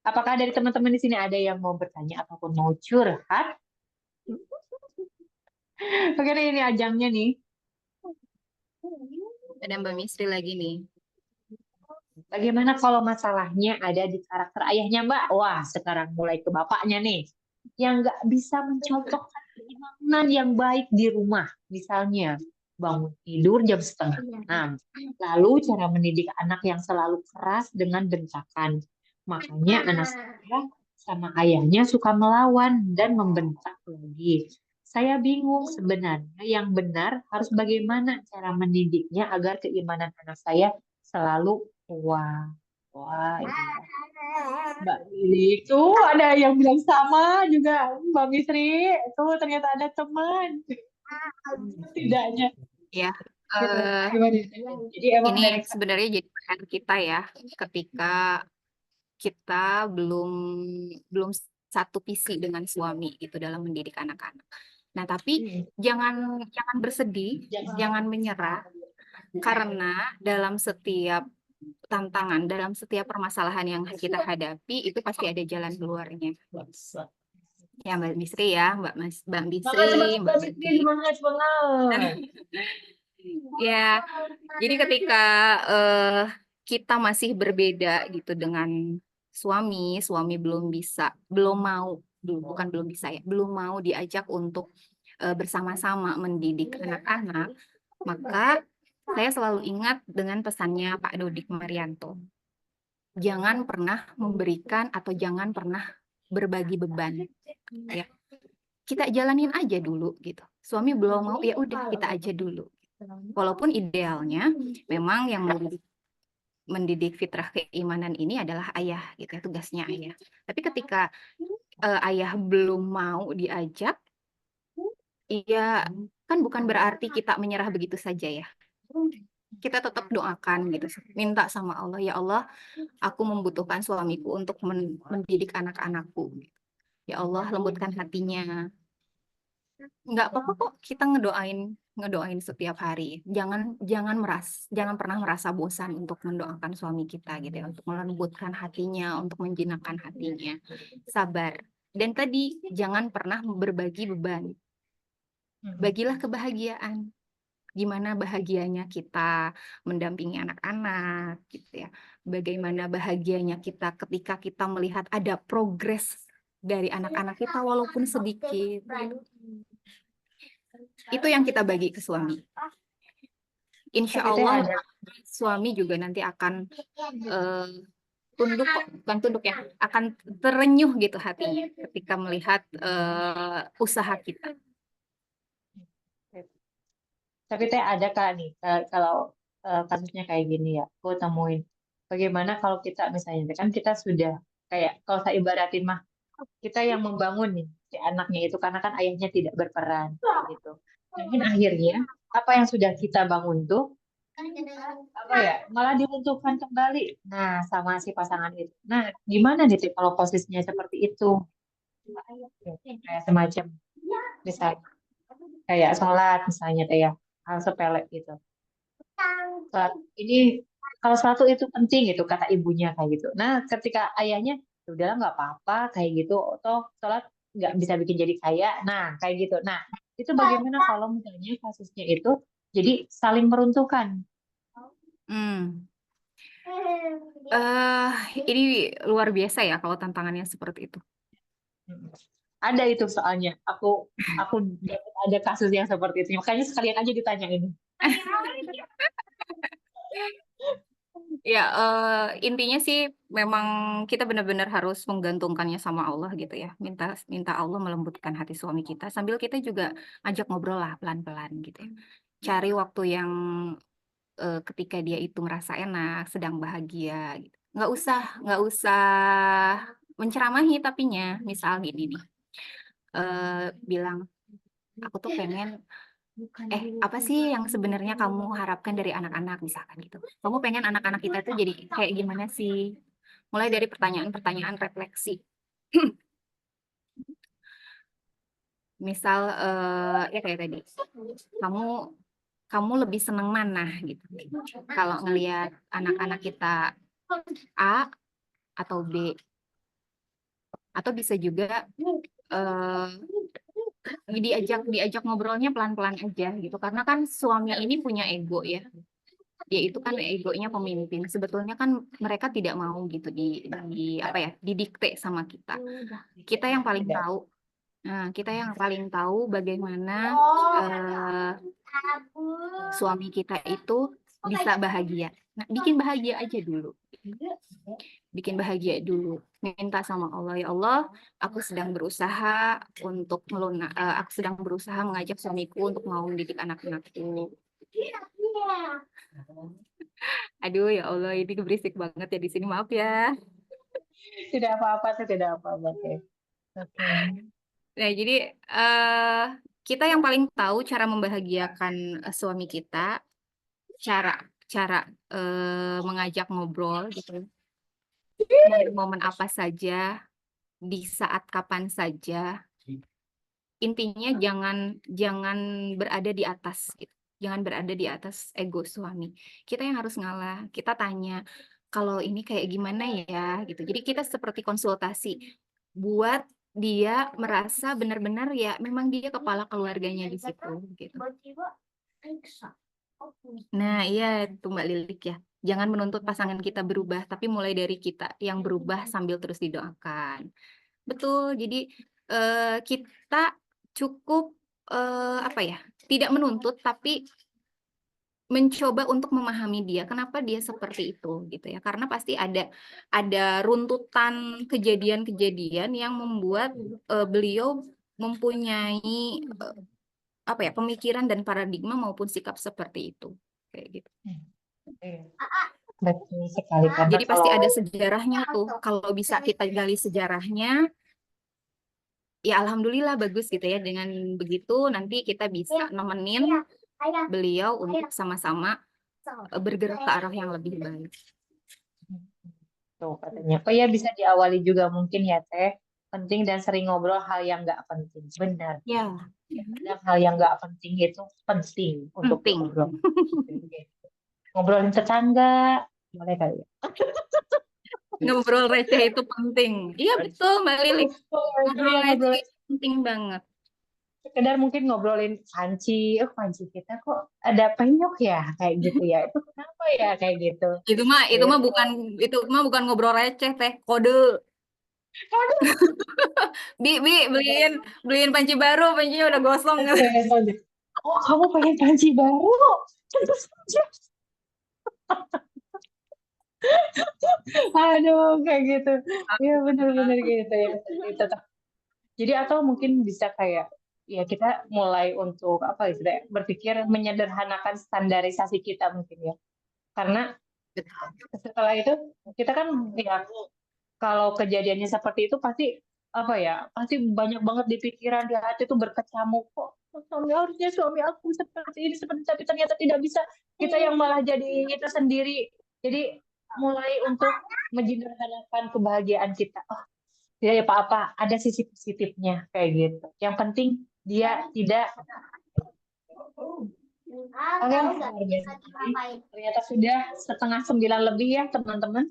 Apakah dari teman-teman di sini ada yang mau bertanya ataupun mau curhat? Oke deh, ini ajangnya nih. Ada Mbak Misri lagi nih. Bagaimana kalau masalahnya ada di karakter ayahnya Mbak? Wah, sekarang mulai ke bapaknya nih. Yang nggak bisa mencontohkan keimanan yang baik di rumah. Misalnya, bangun tidur jam 5:30. Lalu cara mendidik anak yang selalu keras dengan bentakan. Makanya anak saya sama ayahnya suka melawan dan membentak lagi. Saya bingung sebenarnya yang benar harus bagaimana cara mendidiknya agar keimanan anak saya selalu kuat. Wah, iya. Mbak Lili itu ada yang bilang sama juga Mbak Misri. Tuh ternyata ada teman. Setidaknya. Ya, Gimana? Jadi emang ini dari sebenarnya jadi PR kita ya, ketika kita belum satu visi dengan suami gitu dalam mendidik anak-anak. Nah, tapi jangan bersedih, jangan menyerah, karena dalam setiap tantangan, dalam setiap permasalahan yang kita hadapi itu pasti ada jalan keluarnya. Ya Mbak Misri ya, Mbak Misri, Mbak Badi. semangat. Ya, jadi ketika kita masih berbeda gitu dengan suami belum mau, bukan belum bisa ya, belum mau diajak untuk bersama-sama mendidik anak-anak, maka saya selalu ingat dengan pesannya Pak Dodik Marianto. Jangan pernah memberikan atau jangan pernah berbagi beban. Ya. Kita jalanin aja dulu gitu. Suami belum mau, ya udah kita aja dulu. Walaupun idealnya memang yang mendidik fitrah keimanan ini adalah ayah gitu ya, tugasnya ayah. Tapi ketika ayah belum mau diajak, iya kan bukan berarti kita menyerah begitu saja ya. Kita tetap doakan gitu, minta sama Allah, ya Allah, aku membutuhkan suamiku untuk mendidik anak-anakku. Ya Allah, lembutkan hatinya. nggak apa-apa kok kita ngedoain setiap hari. Jangan pernah merasa bosan untuk mendoakan suami kita gitu ya, untuk melembutkan hatinya, untuk menjinakkan hatinya. Sabar. Dan tadi jangan pernah berbagi beban. Bagilah kebahagiaan. Gimana bahagianya kita mendampingi anak-anak gitu ya. Bagaimana bahagianya kita ketika kita melihat ada progres dari anak-anak kita walaupun sedikit. Itu yang kita bagi ke suami. Insya Tapi teh Allah ada suami juga nanti akan eh, tunduk kok, bukan tunduk ya, akan terenyuh gitu hatinya ketika melihat usaha kita. Tapi teh ada kak nih kalau kasusnya kayak gini ya, aku temuin bagaimana kalau kita misalnya kan kita sudah kayak kalau saya ibaratin mah kita yang membangun nih si anaknya itu karena kan ayahnya tidak berperan kayak gitu. Namun akhirnya apa yang sudah kita bangun tuh apa ya malah diruntuhkan kembali. Nah sama si pasangan itu. Nah gimana nih Teh, kalau posisinya seperti itu? Kayak semacam misalnya kayak sholat misalnya teh ya hal sepele gitu. Sholat ini kalau sholat tuh itu penting gitu kata ibunya kayak gitu. Nah ketika ayahnya "Ya udahlah nggak apa-apa kayak gitu, toh sholat nggak bisa bikin jadi kaya. Nah kayak gitu. Nah itu bagaimana kalau misalnya kasusnya itu jadi saling meruntuhkan. Hmm. Eh, ini luar biasa ya kalau tantangannya seperti itu. Ada itu soalnya aku dapat ada kasus yang seperti itu. Makanya sekalian aja ditanya ini. Ya, intinya sih memang kita benar-benar harus menggantungkannya sama Allah gitu ya. Minta minta Allah melembutkan hati suami kita sambil kita juga ajak ngobrol lah pelan-pelan gitu ya. Cari waktu yang ketika dia itu merasa enak, sedang bahagia gitu. Nggak usah menceramahi tapinya. Misal gini nih, bilang aku tuh pengen apa sih yang sebenarnya kamu harapkan dari anak-anak misalkan gitu. Kamu pengen anak-anak kita tuh jadi kayak gimana sih? Mulai dari pertanyaan-pertanyaan refleksi. Misal ya kayak tadi, kamu kamu lebih seneng mana gitu. Kalau ngelihat anak-anak kita A atau B, atau bisa juga eh, diajak ngobrolnya pelan-pelan aja gitu. Karena kan suami ini punya ego ya. Dia itu kan egonya pemimpin. Sebetulnya kan mereka tidak mau gitu di apa ya, didikte sama kita. Kita yang paling Tidak. tahu. Nah, kita yang paling tahu bagaimana eh, suami kita itu bisa bahagia. Nah, bikin bahagia aja dulu. Bikin bahagia dulu. Minta sama Allah, ya Allah, aku sedang berusaha aku sedang berusaha mengajak suamiku untuk mau mendidik anak-anakku. Aduh ya Allah, ini berisik banget ya di sini, maaf ya. Tidak apa-apa, saya tidak apa-apa. Teh. Oke. Nah, jadi eh kita yang paling tahu cara membahagiakan suami kita, cara cara mengajak ngobrol gitu. Momen apa saja, di saat kapan saja. Intinya jangan jangan berada di atas gitu. Jangan berada di atas ego suami. Kita yang harus ngalah. Kita tanya, kalau ini kayak gimana ya gitu. Jadi kita seperti konsultasi buat dia merasa benar-benar ya memang dia kepala keluarganya di situ gitu. Nah, iya itu Mbak Lilik ya. Jangan menuntut pasangan kita berubah, tapi mulai dari kita yang berubah sambil terus didoakan. Betul. Jadi kita cukup apa ya? Tidak menuntut, tapi mencoba untuk memahami dia. Kenapa dia seperti itu, gitu ya? Karena pasti ada runtutan kejadian-kejadian yang membuat beliau mempunyai apa ya, pemikiran dan paradigma maupun sikap seperti itu, kayak gitu. Iya. Betul sekali karena Jadi pasti kalau ada sejarahnya tuh. Kalau bisa kita gali sejarahnya, ya alhamdulillah bagus gitu ya. Dengan begitu nanti kita bisa nemenin beliau untuk sama-sama bergerak ke arah yang lebih baik. tuh katanya, oh ya bisa diawali juga mungkin ya Teh, penting dan sering ngobrol hal yang nggak penting. Benar. Ya, Kadang hal yang nggak penting itu penting untuk Penting. ngobrol. Gitu. Ngobrolin tetangga, boleh kali ya? Ngobrol receh itu penting. Iya betul Mbak Lili. Ngobrol Iya, receh ngobrol. itu penting banget. Sekedar mungkin ngobrolin panci, panci kita kok ada penyok ya, kayak gitu ya. Itu kenapa ya kayak gitu? Itu mah bukan ngobrol receh teh, kode. Beliin panci baru, pancinya udah gosong. Oh, kamu pengen panci baru? Tentu saja. Aduh, kayak gitu. Iya, benar-benar gitu ya. Gitu. Jadi atau mungkin bisa kayak ya kita mulai untuk apa ya, berpikir menyederhanakan standarisasi kita mungkin ya. Karena setelah itu kita kan ya kalau kejadiannya seperti itu pasti apa ya, pasti banyak banget di pikiran, di hati itu berkecamuk, kok harusnya suami aku seperti ini seperti tapi ternyata tidak bisa, kita yang malah jadi itu sendiri. Jadi mulai untuk menyederhanakan kebahagiaan kita. Oh, tidak ya apa-apa, ada sisi positifnya kayak gitu. Yang penting dia tidak. Oke, luar biasa. Ternyata sudah 8:30 lebih ya teman-teman.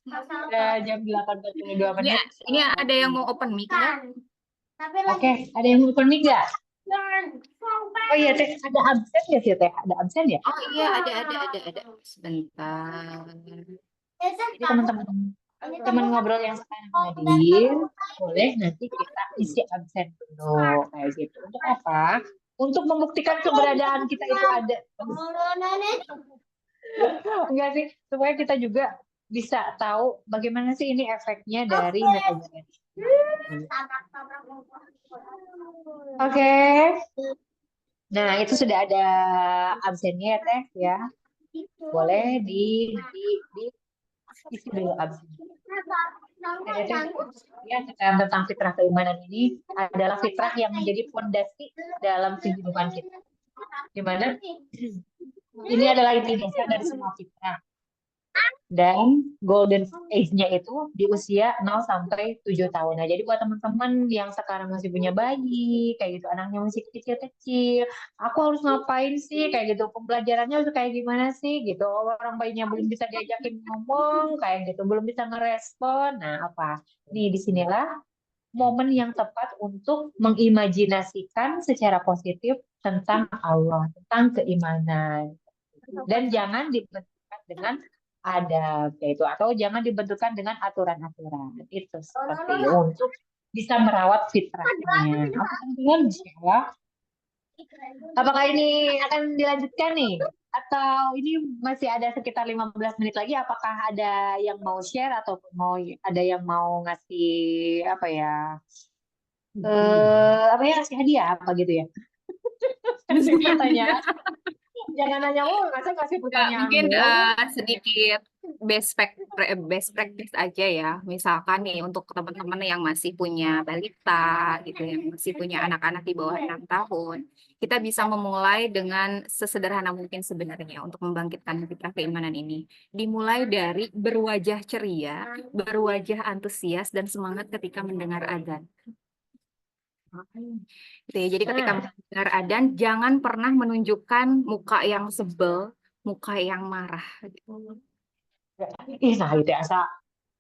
Sudah jam 8:42 Ini, menit. ini ada yang mau open mic nggak? Oke, ada yang mau open mic nggak? Oh iya Teh, ada absen ya sih Teh? Ada absen ya? Oh iya ada. Sebentar. Jadi teman-teman ngobrol yang sekarang hadir, boleh nanti kita isi absen dulu kayak gitu. Untuk apa? Untuk membuktikan keberadaan kita itu ada. Enggak sih, supaya kita juga bisa tahu bagaimana sih ini efeknya dari metode. Oke. Nah, itu sudah ada absennya ya Teh ya. Boleh di isi dulu absen. Ada Teh, ya tentang fitrah keimanan ini adalah fitrah yang menjadi fondasi dalam kehidupan kita. Di mana ini adalah inti dasar dari semua fitrah. Dan golden age-nya itu di usia 0 sampai 7 tahun. Nah, jadi buat teman-teman yang sekarang masih punya bayi, kayak gitu, anaknya masih kecil-kecil, aku harus ngapain sih, kayak gitu, pembelajarannya harus kayak gimana sih, gitu. Orang bayinya belum bisa diajakin ngomong, kayak gitu, belum bisa ngerespon. Nah, apa? Nih, disinilah momen yang tepat untuk mengimajinasikan secara positif tentang Allah, tentang keimanan. Dan jangan dibenturkan dengan adab, yaitu atau jangan dibenturkan dengan aturan-aturan. Itu seperti untuk bisa merawat fitrahnya. Oke, teman-teman, insyaallah. Apakah ini akan dilanjutkan nih? Atau ini masih ada sekitar 15 menit lagi? Apakah ada yang mau share atau ada yang mau ngasih apa ya? Apa ya, ngasih hadiah apa gitu ya? Kasih pertanyaan. Jangan nanya masa kasih pertanyaan Mungkin mulu. sedikit best practice aja ya. Misalkan nih untuk teman-teman yang masih punya balita gitu, yang masih punya anak-anak di bawah 6 tahun, kita bisa memulai dengan sesederhana mungkin sebenarnya untuk membangkitkan fitrah keimanan ini. Dimulai dari berwajah ceria, berwajah antusias dan semangat ketika mendengar adzan. Gitu ya. Jadi ketika mendengar adzan, jangan pernah menunjukkan muka yang sebel, muka yang marah. Gitu. Ih, nah itu asa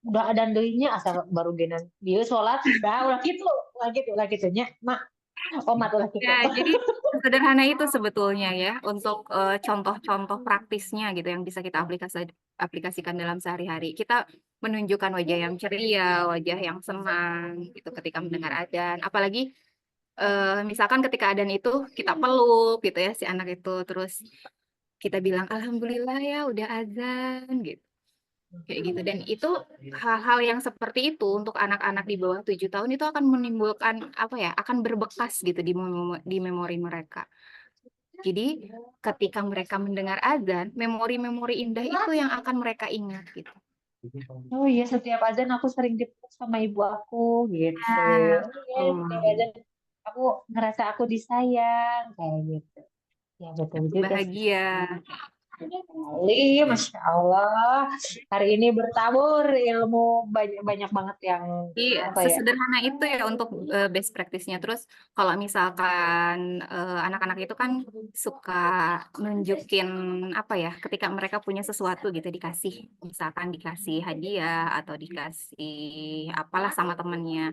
udah ada deunya asa baru genan dia sholat udah gitu nya mak omat ulah gitu. Ya, jadi sederhana itu sebetulnya ya untuk contoh-contoh praktisnya gitu yang bisa kita aplikasikan dalam sehari-hari. Kita menunjukkan wajah yang ceria, wajah yang senang gitu ketika mendengar adzan. Apalagi misalkan ketika adzan itu kita peluk gitu ya si anak itu, terus kita bilang alhamdulillah ya udah adzan gitu. Kayak gitu, dan itu hal-hal yang seperti itu untuk anak-anak di bawah 7 tahun itu akan menimbulkan apa ya, akan berbekas gitu di memori mereka. Jadi ketika mereka mendengar adzan, memori-memori indah itu yang akan mereka ingat gitu. Oh iya, setiap azan aku sering dipeluk sama ibu aku gitu. Iya, setiap azan aku ngerasa aku disayang kayak gitu. Ya betul juga sih. Bahagia. Sekali, Masya Allah. Hari ini bertabur ilmu banyak banget yang Iya, apa ya? sesederhana itu ya untuk best practice-nya. Terus kalau misalkan anak-anak itu kan suka nunjukin apa ya, ketika mereka punya sesuatu gitu dikasih, misalkan dikasih hadiah atau dikasih apalah sama temennya.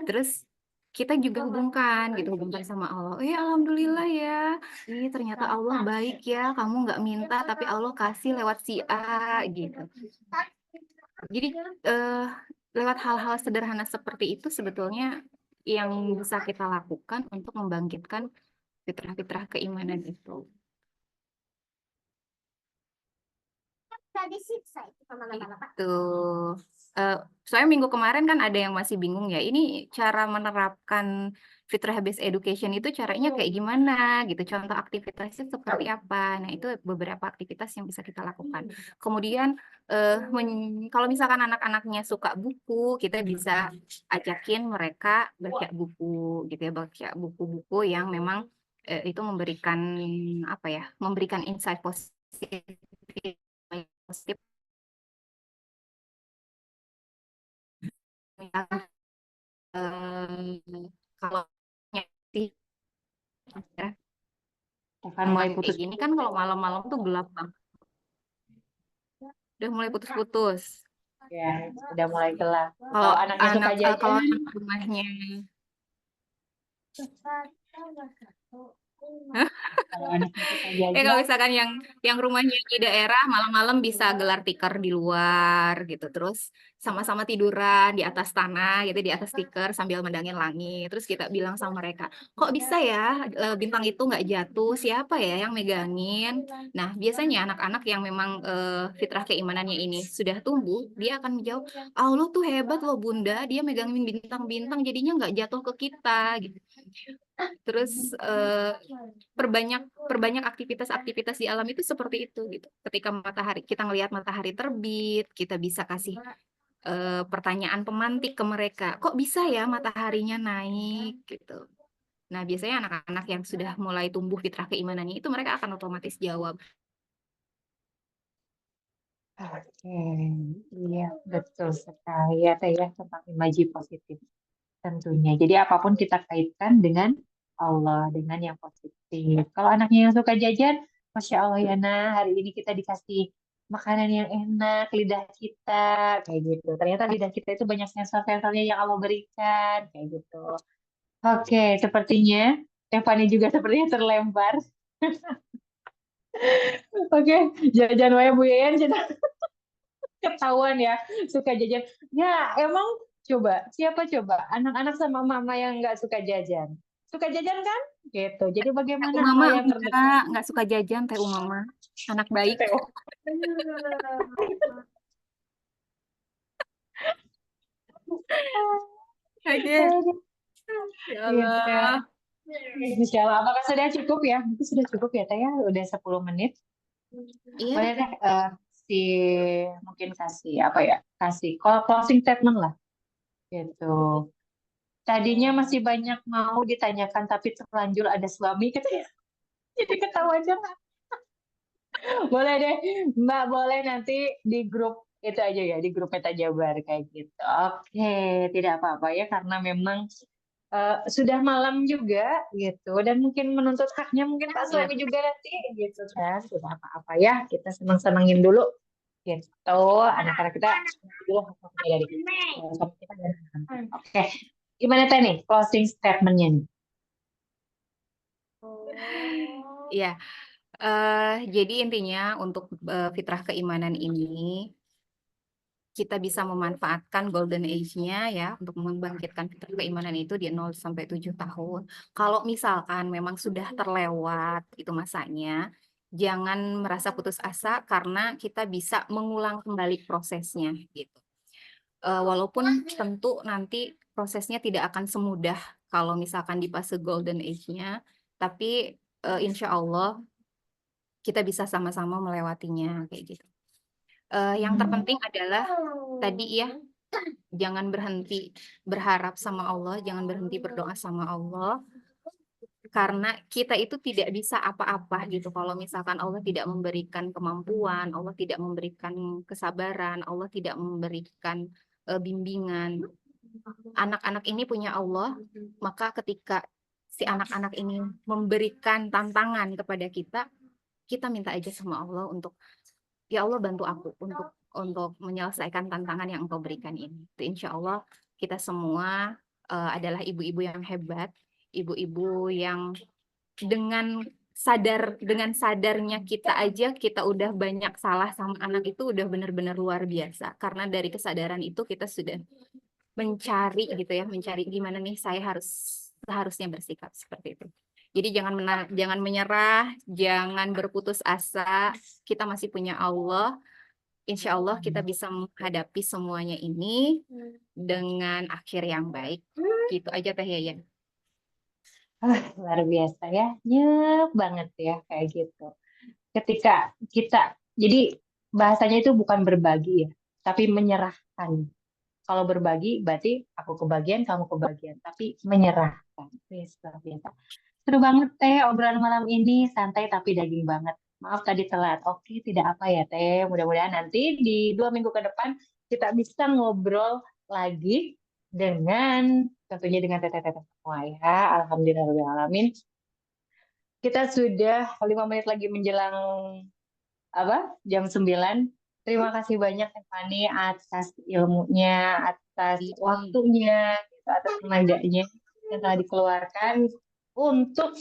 Terus kita juga hubungkan gitu, hubungkan sama Allah. Alhamdulillah ya, ini ternyata Allah baik ya, kamu nggak minta tapi Allah kasih lewat si A gitu. Jadi lewat hal-hal sederhana seperti itu sebetulnya yang bisa kita lakukan untuk membangkitkan fitrah-fitrah keimanan itu. Gitu. Soalnya minggu kemarin kan ada yang masih bingung ya, ini cara menerapkan fitrah based education itu caranya kayak gimana gitu, contoh aktivitasnya seperti apa. Nah, itu beberapa aktivitas yang bisa kita lakukan. Kemudian kalau misalkan anak-anaknya suka buku, kita bisa ajakin mereka baca buku gitu ya, baca buku-buku yang memang itu memberikan apa ya, memberikan insight positif positif kalau sih ya, Akan mulai kayak putus. gini kan kalau malam-malam tuh gelap banget, udah mulai putus-putus. Ya, sudah mulai gelap. Kalau Kalau anaknya suka anak kalau jajan, anak rumahnya kalau anaknya suka kalau jajan, misalkan yang rumahnya di daerah malam-malam bisa gelar tikar di luar gitu, terus sama-sama tiduran di atas tanah gitu, di atas tikar sambil mendangin langit. Terus kita bilang sama mereka, kok bisa ya bintang itu nggak jatuh? Siapa ya yang megangin? Nah, biasanya anak-anak yang memang fitrah keimanannya ini sudah tumbuh, dia akan menjawab, Allah tuh hebat loh Bunda, dia megangin bintang-bintang jadinya nggak jatuh ke kita gitu. Terus perbanyak aktivitas-aktivitas di alam itu seperti itu gitu. Ketika matahari kita ngelihat matahari terbit, kita bisa kasih pertanyaan pemantik ke mereka. Kok bisa ya mataharinya naik gitu. Nah, biasanya anak-anak yang sudah mulai tumbuh fitrah keimanannya itu mereka akan otomatis jawab. oke, iya betul sekali ya Teh ya tentang imaji positif tentunya. Jadi apapun kita kaitkan dengan Allah, dengan yang positif. Kalau anaknya yang suka jajan, Masya Allah ya nah, hari ini kita dikasih makanan yang enak, lidah kita, kayak gitu. Ternyata lidah kita itu banyak sensor-sensornya yang Allah berikan, kayak gitu. Oke, sepertinya Stefani juga sepertinya terlempar. Oke, jajan wae Bu Yeyen, ketahuan ya suka jajan. Ya emang coba siapa coba anak-anak sama mama yang nggak suka jajan? Suka jajan kan? Gitu. Jadi bagaimana Mama hal yang terdekat? nggak suka jajan, Teh Mama. Anak baik. Teo. Oke. Ya Allah. Insya Allah. Apakah sudah cukup ya? Itu sudah cukup ya Teh ya? Udah 10 menit. Iya. Boleh deh mungkin kasih apa ya? Kasih closing statement lah. Gitu. Tadinya masih banyak mau ditanyakan tapi terlanjur ada suami katanya. Jadi ketawa aja. Boleh deh, Mbak, boleh nanti di grup itu aja ya, di grup Peta Jabar kayak gitu. Oke, tidak apa-apa ya, karena memang sudah malam juga gitu, dan mungkin menuntut haknya mungkin Pak suami juga nanti gitu kan, tidak apa-apa ya, kita senang-senangin dulu gitu, anak-anak kita dulu haknya dari suami kita. Oke, gimana teh nih closing statementnya nih? Iya. Jadi intinya untuk fitrah keimanan ini kita bisa memanfaatkan golden age-nya ya untuk membangkitkan fitrah keimanan itu di 0 sampai 7 tahun. Kalau misalkan memang sudah terlewat itu masanya, jangan merasa putus asa karena kita bisa mengulang kembali prosesnya gitu. Walaupun tentu nanti prosesnya tidak akan semudah kalau misalkan di fase golden age-nya, tapi insya Allah kita bisa sama-sama melewatinya kayak gitu. Yang terpenting adalah tadi ya, jangan berhenti berharap sama Allah, jangan berhenti berdoa sama Allah. karena kita itu tidak bisa apa-apa gitu kalau misalkan Allah tidak memberikan kemampuan, Allah tidak memberikan kesabaran, Allah tidak memberikan bimbingan. Anak-anak ini punya Allah, maka ketika si anak-anak ini memberikan tantangan kepada kita minta aja sama Allah untuk, ya Allah bantu aku untuk menyelesaikan tantangan yang Engkau berikan ini. Itu insya Allah kita semua adalah ibu-ibu yang hebat, ibu-ibu yang dengan sadarnya kita aja kita udah banyak salah sama anak itu udah benar-benar luar biasa. Karena dari kesadaran itu kita sudah mencari gitu ya, mencari gimana nih saya seharusnya bersikap seperti itu. Jadi jangan menyerah, jangan berputus asa. Kita masih punya Allah. Insya Allah kita bisa menghadapi semuanya ini dengan akhir yang baik. Gitu aja Teh Yayan. Luar biasa ya, nyep banget ya kayak gitu. Ketika kita, jadi bahasanya itu bukan berbagi ya, tapi menyerahkan. Kalau berbagi berarti aku kebagian, kamu kebagian, tapi menyerahkan. Yes, luar biasa. Seru banget Teh obrolan malam ini, santai tapi daging banget. Maaf tadi telat. Oke, tidak apa ya Teh. Mudah-mudahan nanti di 2 minggu ke depan kita bisa ngobrol lagi dengan tentunya dengan teteh-teteh semua ya. Alhamdulillahirrahmanirrahim. Kita sudah 5 menit lagi menjelang jam 9. Terima kasih banyak Fani atas ilmunya, atas waktunya, gitu, atas tenaganya yang telah dikeluarkan untuk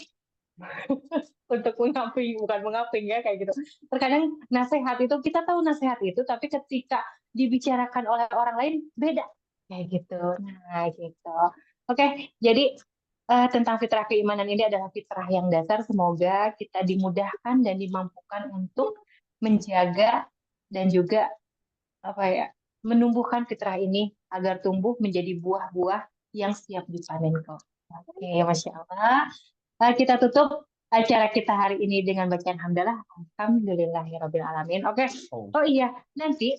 mengaping, bukan mengaping ya kayak gitu. Terkadang nasihat itu kita tahu nasihat itu, tapi ketika dibicarakan oleh orang lain beda kayak gitu. Nah gitu. Oke, jadi tentang fitrah keimanan ini adalah fitrah yang dasar. Semoga kita dimudahkan dan dimampukan untuk menjaga dan juga menumbuhkan fitrah ini agar tumbuh menjadi buah-buah yang siap dipanen kok. Oke, Masya Allah. Kita tutup acara kita hari ini dengan bacaan hamdalah. Alhamdulillahirabbil alamin. Oke. Oh iya, nanti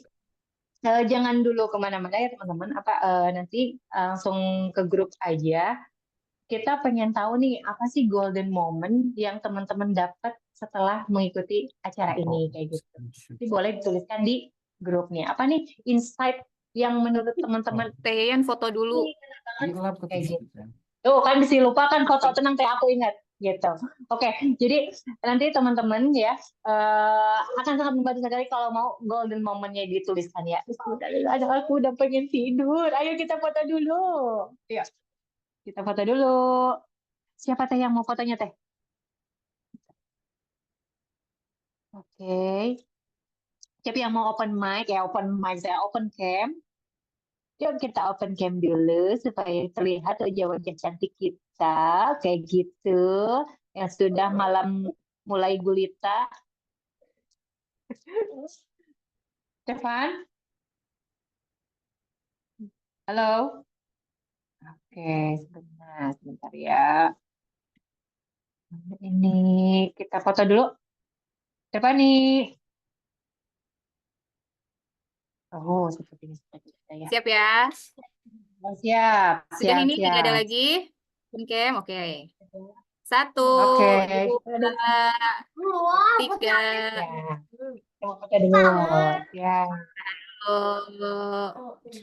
jangan dulu kemana-mana ya teman-teman. Nanti langsung ke grup aja. Kita pengen tahu nih apa sih golden moment yang teman-teman dapat setelah mengikuti acara ini kayak gitu. Jadi boleh dituliskan di grupnya. Apa nih insight yang menurut teman-teman? Teh Yayan foto dulu. Kayak gitu. Tuh kan bisa lupa kan foto, tenang Teh, aku ingat gitu. Oke, jadi nanti teman-teman ya akan sangat membantu sekali kalau mau golden momentnya dituliskan ya. Aku udah pengen tidur. Ayo kita foto dulu. Yuk. Kita foto dulu. Siapa Teh yang mau fotonya Teh? Oke. Siapa yang mau open mic ya? Open mic saya open cam. Yuk kita open cam dulu supaya terlihat wajah-wajah cantik kita kayak gitu. Yang sudah malam mulai gulita. Stefan? Halo? Oke, sebentar ya. Ini kita foto dulu. Siapa nih? Oh, sepertinya ya. Siap ya? Oh, siap. Sudah ini Siap. tidak ada lagi. Oke, oke. 1, Oke. 2, 3. Ya. Kita foto dulu. Ya.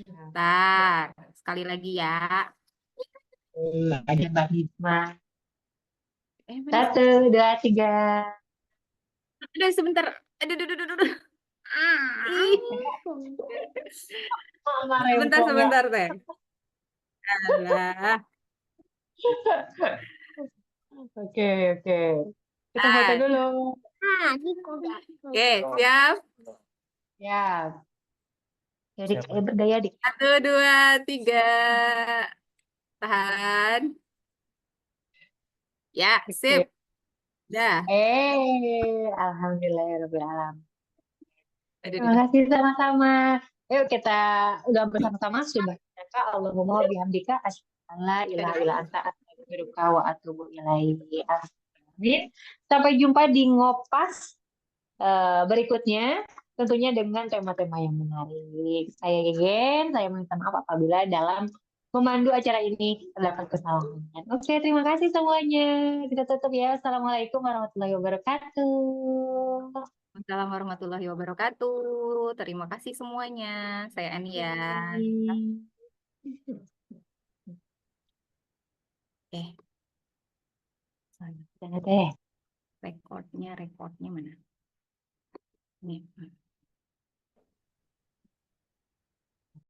Bentar, sekali lagi ya. Ada Mbak Hikmah. Mana 1, 2, 3. Aduh, sebentar. Aduh. Ih. Sebentar, Teh. Alah. Oke. Kita foto dulu. Oke, siap. Ya. Jadi bergaya dik. 1, 2, 3. Tahan. Ya, sip. Dah. Alhamdulillahirabbil alamin. Aduh. Terima kasih sama-sama. Yuk kita udah bersama-sama subhanaka Allahumma bihamdika asyhadu an la ilaha illa anta astaghfiruka wa atubu ilaihi. Amin. Sampai jumpa di Ngopas berikutnya, tentunya dengan tema-tema yang menarik. Saya Gegen, saya minta maaf apabila dalam memandu acara ini terdapat kesalahan. Oke, terima kasih semuanya. Kita tutup ya. Assalamualaikum warahmatullahi wabarakatuh. Assalamualaikum warahmatullahi wabarakatuh. Terima kasih semuanya. Saya Ania. Eh, Jangan teh. rekodnya mana? Nih.